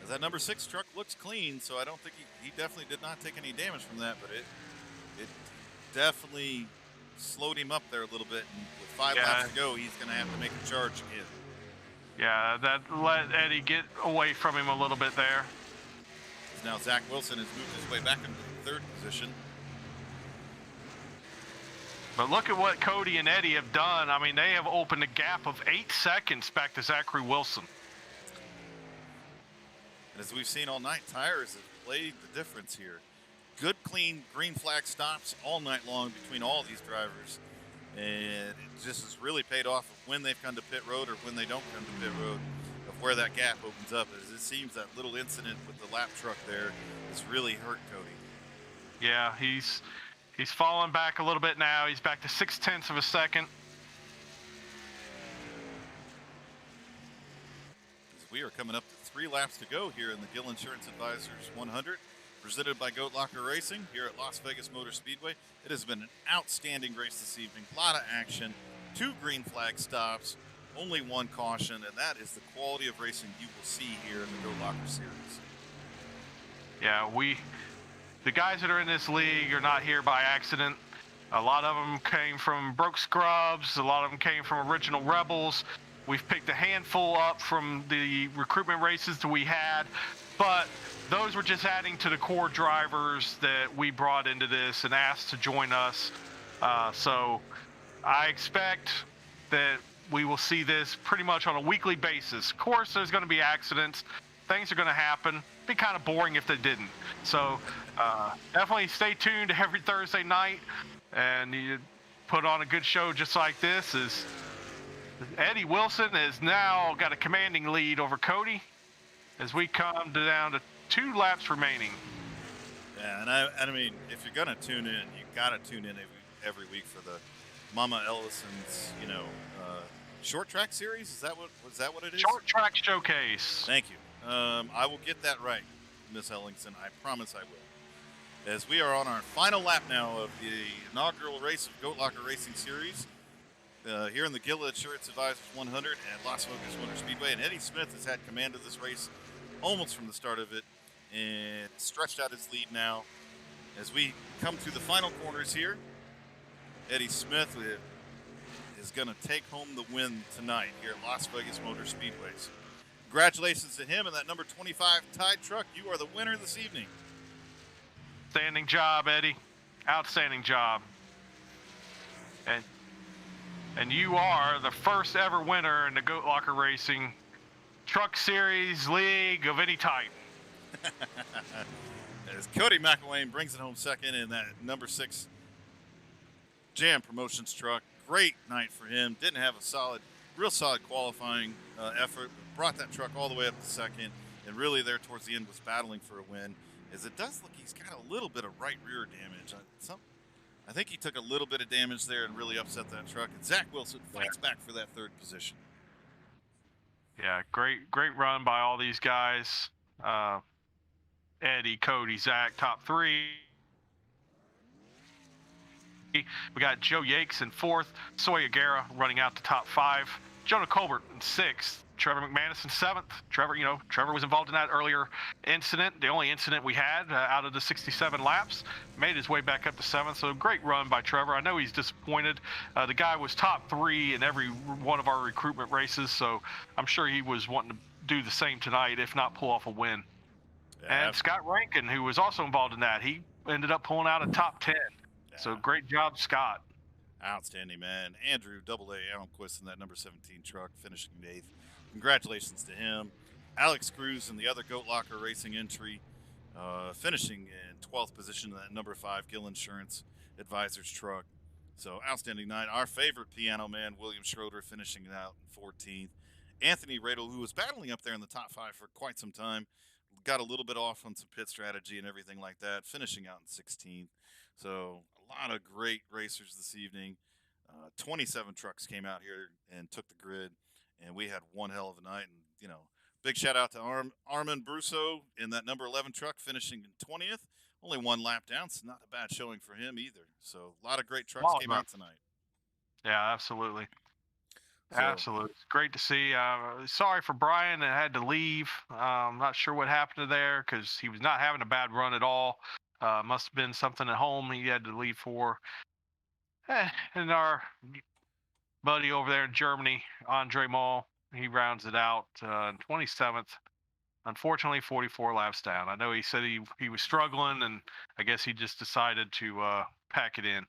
That number 6 truck looks clean, so I don't think he definitely did not take any damage from that, but it definitely slowed him up there a little bit, and with 5 laps to go, he's going to have to make a charge again. Yeah, that let Eddie get away from him a little bit there. Now Zach Wilson has moved his way back into 3rd position. But look at what Cody and Eddie have done. I mean, they have opened a gap of 8 seconds back to Zachary Wilson. And as we've seen all night, tires have played the difference here. Good, clean green flag stops all night long between all these drivers. And it just has really paid off of when they've come to pit road or when they don't come to pit road, of where that gap opens up. As it seems that little incident with the lap truck there has really hurt Cody. Yeah, he's fallen back a little bit now. He's back to 0.6 of a second. As we are coming up to 3 laps to go here in the Gill Insurance Advisors 100. presented by Goat Locker Racing here at Las Vegas Motor Speedway. It has been an outstanding race this evening. A lot of action, 2 green flag stops, only 1 caution, and that is the quality of racing you will see here in the Goat Locker Series. Yeah, the guys that are in this league are not here by accident. A lot of them came from Broke Scrubs. A lot of them came from Original Rebels. We've picked a handful up from the recruitment races that we had, but those were just adding to the core drivers that we brought into this and asked to join us. So I expect that we will see this pretty much on a weekly basis. Of course, there's going to be accidents. Things are going to happen. It'd be kind of boring if they didn't. So definitely stay tuned every Thursday night, and you put on a good show just like this. Eddie Wilson has now got a commanding lead over Cody as we come down to 2 laps remaining. Yeah, and I mean, if you're gonna tune in, you gotta tune in every week for the Mama Ellison's, short track series. Is that what it is? Short track showcase. Thank you. I will get that right, Miss Ellingson. I promise I will. As we are on our final lap now of the inaugural race of Goat Locker Racing Series here in the Gila Insurance Advisors 100 at Las Vegas Motor Speedway, and Eddie Smith has had command of this race almost from the start of it and stretched out his lead now. As we come through the final corners here, Eddie Smith is going to take home the win tonight here at Las Vegas Motor Speedways. Congratulations to him and that number 25 Tide truck. You are the winner this evening. Outstanding job, Eddie. Outstanding job. And you are the first ever winner in the Goat Locker Racing Truck Series League of any type. As Cody McElwain brings it home second in that number 6 Jam Promotions truck. Great night for him. Didn't have a real solid qualifying effort. Brought that truck all the way up to second, and really there towards the end was battling for a win. As it does look, he's got a little bit of right rear damage. I think he took a little bit of damage there and really upset that truck. And Zach Wilson fights back for that 3rd position. Yeah, great run by all these guys. Eddie, Cody, Zach, top 3. We got Joe Yakes in 4th, Sawyer Guerra running out to top 5, Jonah Colbert in 6th, Trevor McManus in 7th. Trevor was involved in that earlier incident, the only incident we had out of the 67 laps. Made his way back up to 7th, so great run by Trevor. I know he's disappointed. The guy was top 3 in every one of our recruitment races, so I'm sure he was wanting to do the same tonight, if not pull off a win. Yeah. And Scott Rankin, who was also involved in that, he ended up pulling out a top 10. Yeah. So great job, Scott. Outstanding, man. Andrew AA Almquist in that number 17 truck, finishing 8th. Congratulations to him. Alex Cruz in the other Goat Locker Racing entry, finishing in 12th position in that number 5 Gill Insurance Advisors truck. So outstanding night. Our favorite piano man, William Schroeder, finishing out in 14th. Anthony Radel, who was battling up there in the top 5 for quite some time, got a little bit off on some pit strategy and everything like that, finishing out in 16th. So a lot of great racers this evening. 27 trucks came out here and took the grid, and we had one hell of a night. And, big shout out to Armin Brusso in that number 11 truck, finishing in 20th. Only 1 lap down, so not a bad showing for him either. So a lot of great trucks came out tonight. Yeah, absolutely. Absolutely. It's great to see. Sorry for Brian that had to leave. I'm not sure what happened there because he was not having a bad run at all. Must have been something at home he had to leave for. And our buddy over there in Germany, Andre Mall, he rounds it out in 27th. Unfortunately, 44 laps down. I know he said he was struggling, and I guess he just decided to pack it in.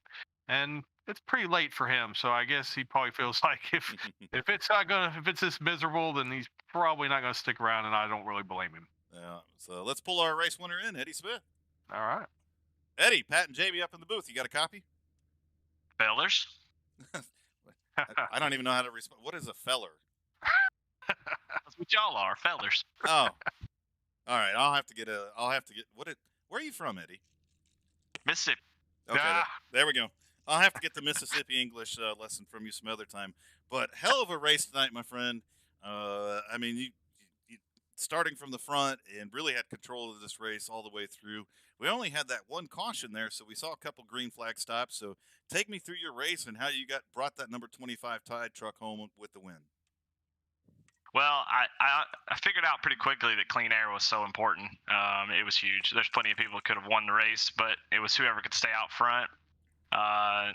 And it's pretty late for him, so I guess he probably feels like if it's this miserable, then he's probably not gonna stick around, and I don't really blame him. Yeah. So let's pull our race winner in, Eddie Smith. All right. Eddie, Pat, and Jamie up in the booth. You got a copy? Fellers. I don't even know how to respond. What is a feller? That's what y'all are, fellers. Oh. All right. I'll have to get. Where are you from, Eddie? Mississippi. Okay. There we go. I'll have to get the Mississippi English lesson from you some other time. But hell of a race tonight, my friend. I mean, starting from the front and really had control of this race all the way through. We only had that one caution there, so we saw a couple green flag stops. So take me through your race and how you brought that number 25 Tide truck home with the win. Well, I figured out pretty quickly that clean air was so important. It was huge. There's plenty of people who could have won the race, but it was whoever could stay out front. I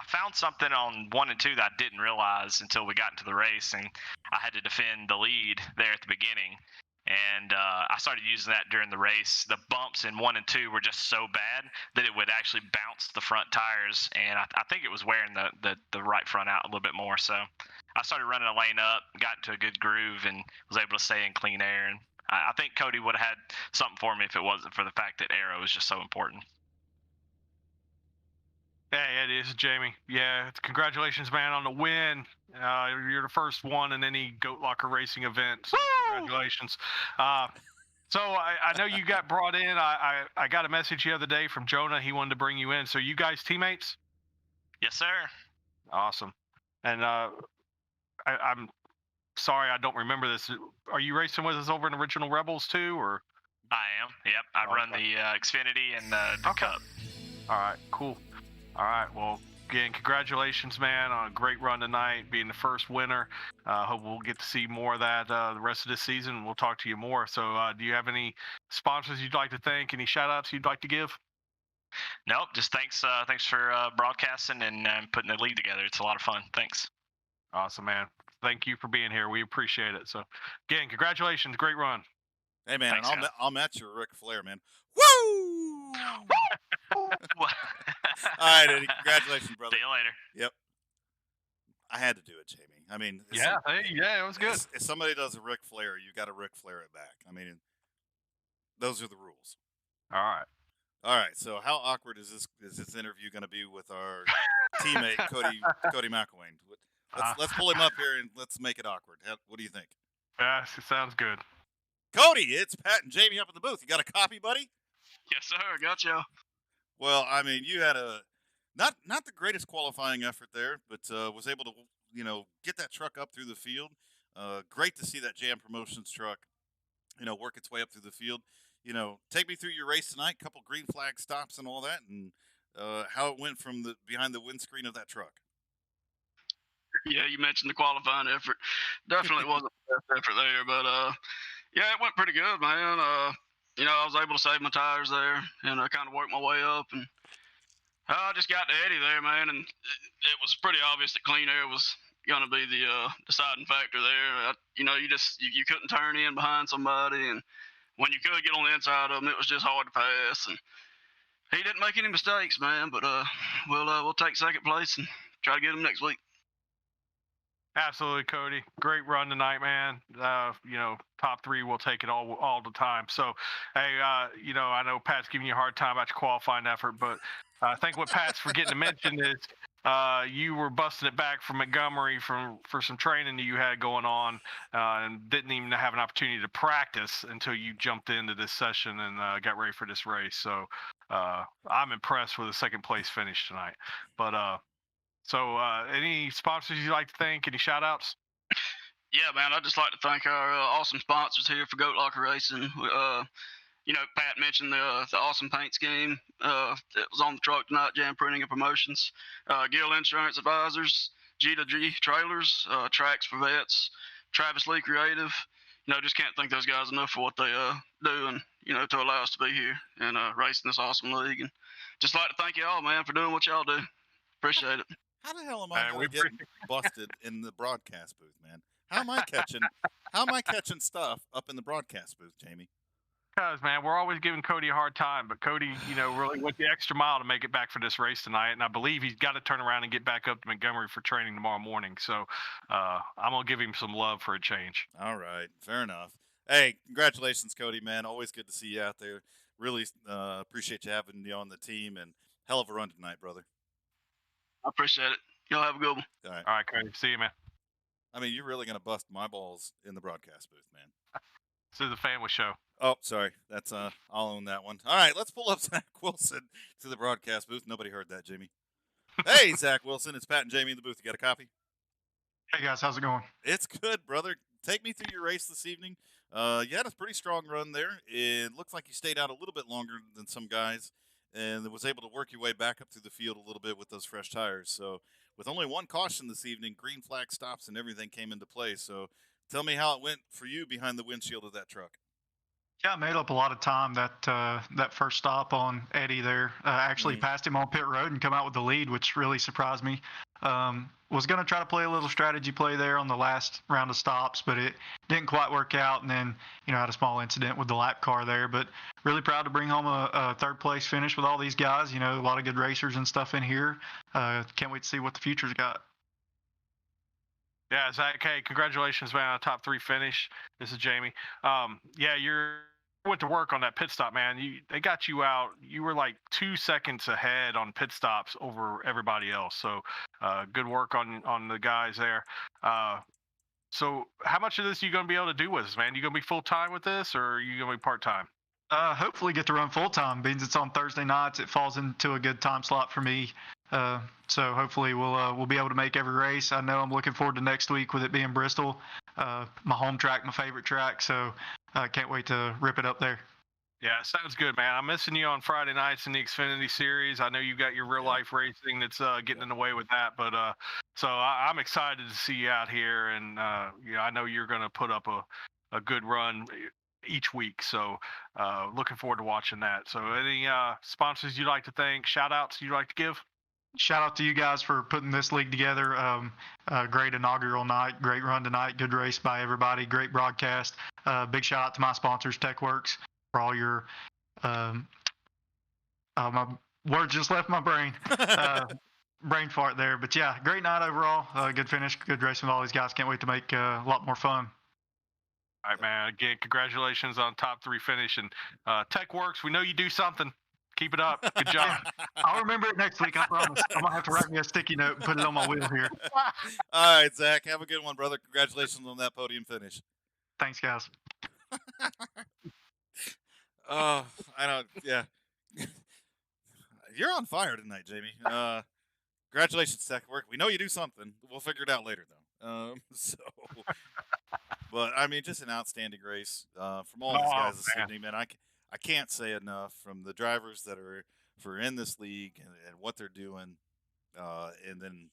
found something on 1 and 2 that I didn't realize until we got into the race, and I had to defend the lead there at the beginning. And I started using that during the race. The bumps in 1 and 2 were just so bad that it would actually bounce the front tires, and I think it was wearing the right front out a little bit more. So I started running a lane up, got into a good groove, and was able to stay in clean air. And I think Cody would have had something for me if it wasn't for the fact that aero is just so important. Hey, it is, Jamie. Yeah, congratulations, man, on the win. You're the first one in any Goat Locker racing event. So congratulations. So I know you got brought in. I got a message the other day from Jonah. He wanted to bring you in. So you guys teammates? Yes, sir. Awesome. And I'm sorry, I don't remember this. Are you racing with us over in Original Rebels too, or? I am. Yep. I run the Xfinity and the Cup. All right, cool. All right, well, again, congratulations, man, on a great run tonight, being the first winner. Hope we'll get to see more of that the rest of this season. We'll talk to you more. So do you have any sponsors you'd like to thank, any shout-outs you'd like to give? Nope, just thanks for broadcasting and putting the lead together. It's a lot of fun. Thanks. Awesome, man. Thank you for being here. We appreciate it. So, again, congratulations. Great run. Hey, man, Thanks, I'll match your Ric Flair, man. Woo! All right, Eddie. Congratulations, brother. See you later. Yep. I had to do it, Jamie. I mean, yeah, it was good. If somebody does a Ric Flair, you got to Ric Flair it back. I mean, those are the rules. All right. All right. So, how awkward is this interview going to be with our teammate Cody McElwain? Let's pull him up here and let's make it awkward. What do you think? Yes, it sounds good. Cody, it's Pat and Jamie up in the booth. You got a copy, buddy? Yes, sir. Gotcha. Well, I mean, you had a not the greatest qualifying effort there, but was able to get that truck up through the field. Great to see that Jam Promotions truck, work its way up through the field. Take me through your race tonight. Couple green flag stops and all that, and how it went from behind the windscreen of that truck. Yeah, you mentioned the qualifying effort. Definitely wasn't the best effort there, but yeah, it went pretty good, man. I was able to save my tires there, and I kind of worked my way up, and I just got to Eddie there, man, and it was pretty obvious that clean air was going to be the deciding factor there. You couldn't turn in behind somebody, and when you could get on the inside of them, it was just hard to pass. And he didn't make any mistakes, man. But we'll take second place and try to get him next week. Absolutely, Cody. Great run tonight, man. Top three, we'll take it all the time. So, hey, I know Pat's giving you a hard time about your qualifying effort, but I think what Pat's forgetting to mention is you were busting it back from Montgomery for some training that you had going on and didn't even have an opportunity to practice until you jumped into this session and got ready for this race. So I'm impressed with the second place finish tonight. But So any sponsors you'd like to thank? Any shout outs? Yeah, man, I'd just like to thank our awesome sponsors here for Goat Locker Racing. Pat mentioned the awesome paint scheme that was on the truck tonight, Jam Printing and Promotions, Gill Insurance Advisors, G2G Trailers, Tracks for Vets, Travis Lee Creative. Just can't thank those guys enough for what they do and, to allow us to be here and racing this awesome league. And just like to thank you all, man, for doing what y'all do. Appreciate it. How the hell am I getting busted in the broadcast booth, man? How am I catching stuff up in the broadcast booth, Jamie? Because, man, we're always giving Cody a hard time, but Cody, really went the extra mile to make it back for this race tonight, and I believe he's got to turn around and get back up to Montgomery for training tomorrow morning. So I'm going to give him some love for a change. All right. Fair enough. Hey, congratulations, Cody, man. Always good to see you out there. Really appreciate you having me on the team, and hell of a run tonight, brother. I appreciate it. Y'all have a good one. All right, Cody. See you, man. I mean, you're really going to bust my balls in the broadcast booth, man. This is a family show. Oh, sorry. That's I'll own that one. All right, let's pull up Zach Wilson to the broadcast booth. Nobody heard that, Jamie. Hey, Zach Wilson. It's Pat and Jamie in the booth. You got a copy? Hey, guys. How's it going? It's good, brother. Take me through your race this evening. You had a pretty strong run there. It looks like you stayed out a little bit longer than some guys, and was able to work your way back up through the field a little bit with those fresh tires. So, with only one caution this evening, green flag stops and everything came into play. So, tell me how it went for you behind the windshield of that truck. Yeah, I made up a lot of time that first stop on Eddie there. Actually Mm. passed him on pit road and come out with the lead, which really surprised me. Was going to try to play a little strategy play there on the last round of stops, but it didn't quite work out. And then, had a small incident with the lap car there. But really proud to bring home a third place finish with all these guys. A lot of good racers and stuff in here. Can't wait to see what the future's got. Yeah, Zach. Hey, congratulations, man, on a top 3 finish. This is Jamie. Yeah, you went to work on that pit stop, man. They got you out. You were like 2 seconds ahead on pit stops over everybody else. So, good work on the guys there. So, how much of this are you going to be able to do with us, man? You going to be full time with this, or are you going to be part time? Hopefully get to run full time. Means it's on Thursday nights. It falls into a good time slot for me. So hopefully we'll be able to make every race. I know I'm looking forward to next week with it being Bristol, my home track, my favorite track. So can't wait to rip it up there. Yeah, sounds good, man. I'm missing you on Friday nights in the Xfinity Series. I know you got your real life racing that's getting in the way with that, but so I'm excited to see you out here, and I know you're going to put up a good run each week. So looking forward to watching that. So any sponsors you'd like to thank, shout outs you'd like to give? Shout out to you guys for putting this league together. Great inaugural night, great run tonight, good race by everybody, great broadcast. Big shout out to my sponsors, TechWorks, for all your my words just left my brain. Brain fart there. But yeah, great night overall. Good finish, good racing with all these guys. Can't wait to make a lot more fun. All right, man. Again, congratulations on top 3 finish. And TechWorks, we know you do something. Keep it up. Good job. I'll remember it next week, I promise. I'm going to have to write me a sticky note and put it on my wheel here. All right, Zach. Have a good one, brother. Congratulations on that podium finish. Thanks, guys. I don't. Yeah. You're on fire tonight, Jamie. Congratulations, Tech Work. We know you do something. We'll figure it out later, though. But I mean, just an outstanding race from all these guys this evening, man. I can't say enough from the drivers that are in this league and what they're doing, and then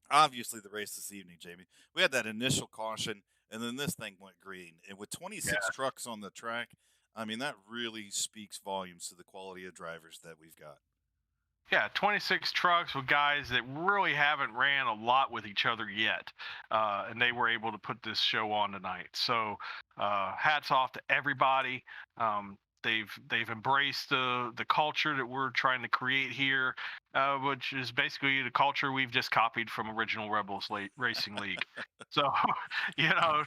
obviously the race this evening, Jamie. We had that initial caution, and then this thing went green, and with 26 trucks on the track, I mean that really speaks volumes to the quality of drivers that we've got. Yeah, 26 trucks with guys that really haven't ran a lot with each other yet, and they were able to put this show on tonight. So, hats off to everybody. They've embraced the culture that we're trying to create here, which is basically the culture we've just copied from Original Rebels Racing League. So,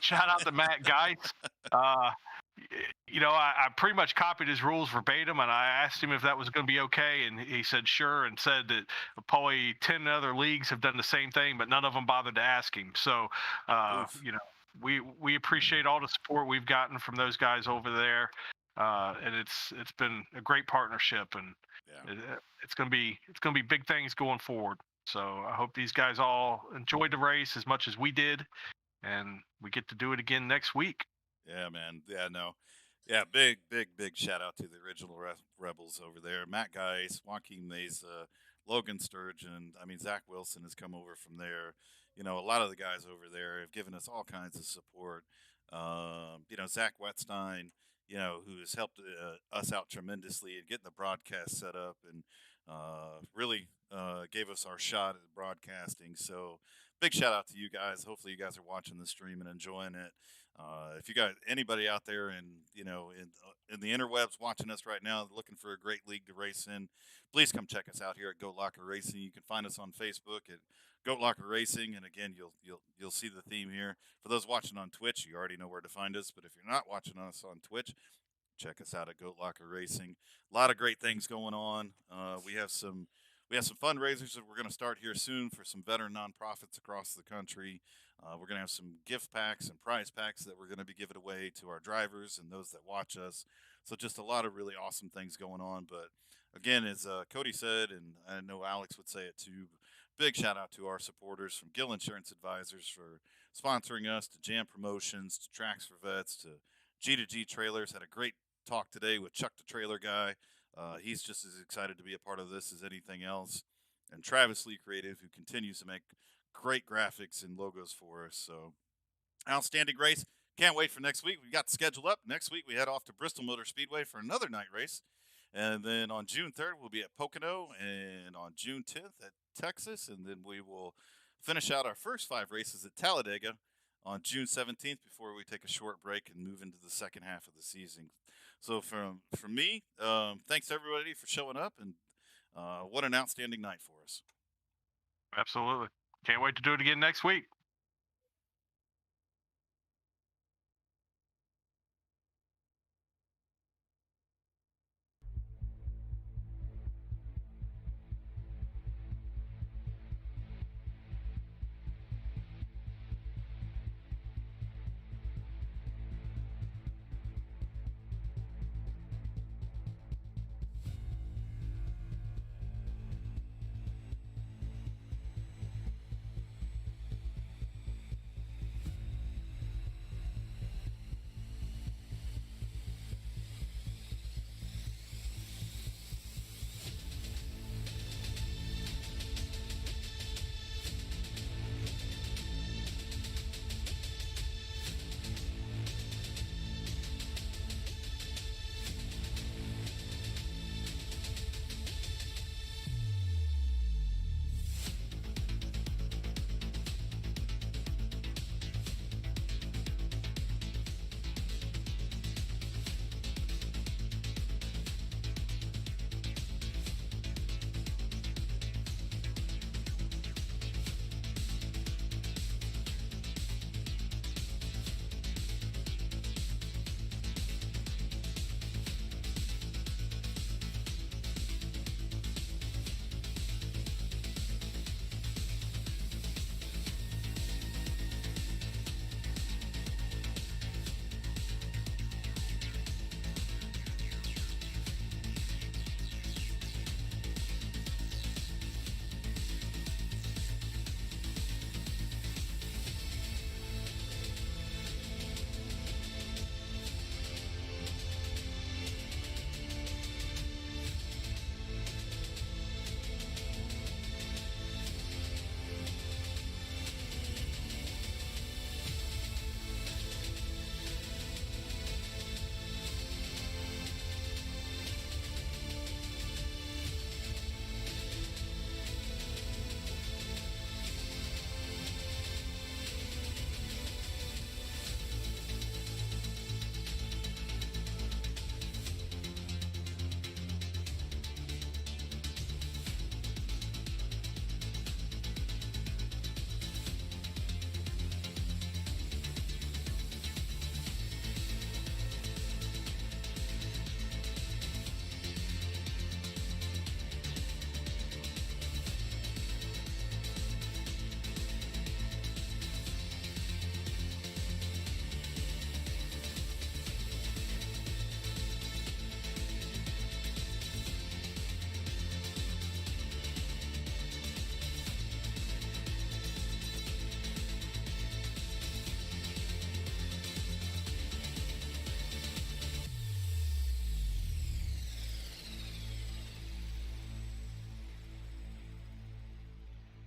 shout out to Matt Geitz. I pretty much copied his rules verbatim, and I asked him if that was going to be okay, and he said sure, and said that probably 10 other leagues have done the same thing, but none of them bothered to ask him. So, we appreciate all the support we've gotten from those guys over there, and it's been a great partnership, and it's going to be big things going forward. So I hope these guys all enjoyed the race as much as we did, and we get to do it again next week. Yeah, man. Yeah, no. Yeah, big shout out to the Original Rebels over there. Matt Geis, Joaquin Mesa, Logan Sturgeon. I mean, Zach Wilson has come over from there. A lot of the guys over there have given us all kinds of support. Zach Wetstein, who has helped us out tremendously in getting the broadcast set up and really gave us our shot at broadcasting. So big shout out to you guys. Hopefully you guys are watching the stream and enjoying it. If you got anybody out there in the interwebs watching us right now, looking for a great league to race in, please come check us out here at Goat Locker Racing. You can find us on Facebook at Goat Locker Racing, and again, you'll see the theme here. For those watching on Twitch, you already know where to find us. But if you're not watching us on Twitch, check us out at Goat Locker Racing. A lot of great things going on. We have some fundraisers that we're going to start here soon for some veteran nonprofits across the country. We're going to have some gift packs and prize packs that we're going to be giving away to our drivers and those that watch us. So just a lot of really awesome things going on. But again, as Cody said, and I know Alex would say it too, big shout out to our supporters from Gill Insurance Advisors for sponsoring us, to Jam Promotions, to Tracks for Vets, to G2G Trailers had a great talk today with Chuck the Trailer Guy. He's just as excited to be a part of this as anything else. And Travis Lee Creative, who continues to make great graphics and logos for us. So, outstanding race. Can't wait for next week. We've got the schedule up. Next week, we head off to Bristol Motor Speedway for another night race. And then on June 3rd, we'll be at Pocono. And on June 10th at Texas. And then we will finish out our first 5 races at Talladega on June 17th before we take a short break and move into the second half of the season. So from me, thanks everybody for showing up, and what an outstanding night for us. Absolutely. Can't wait to do it again next week.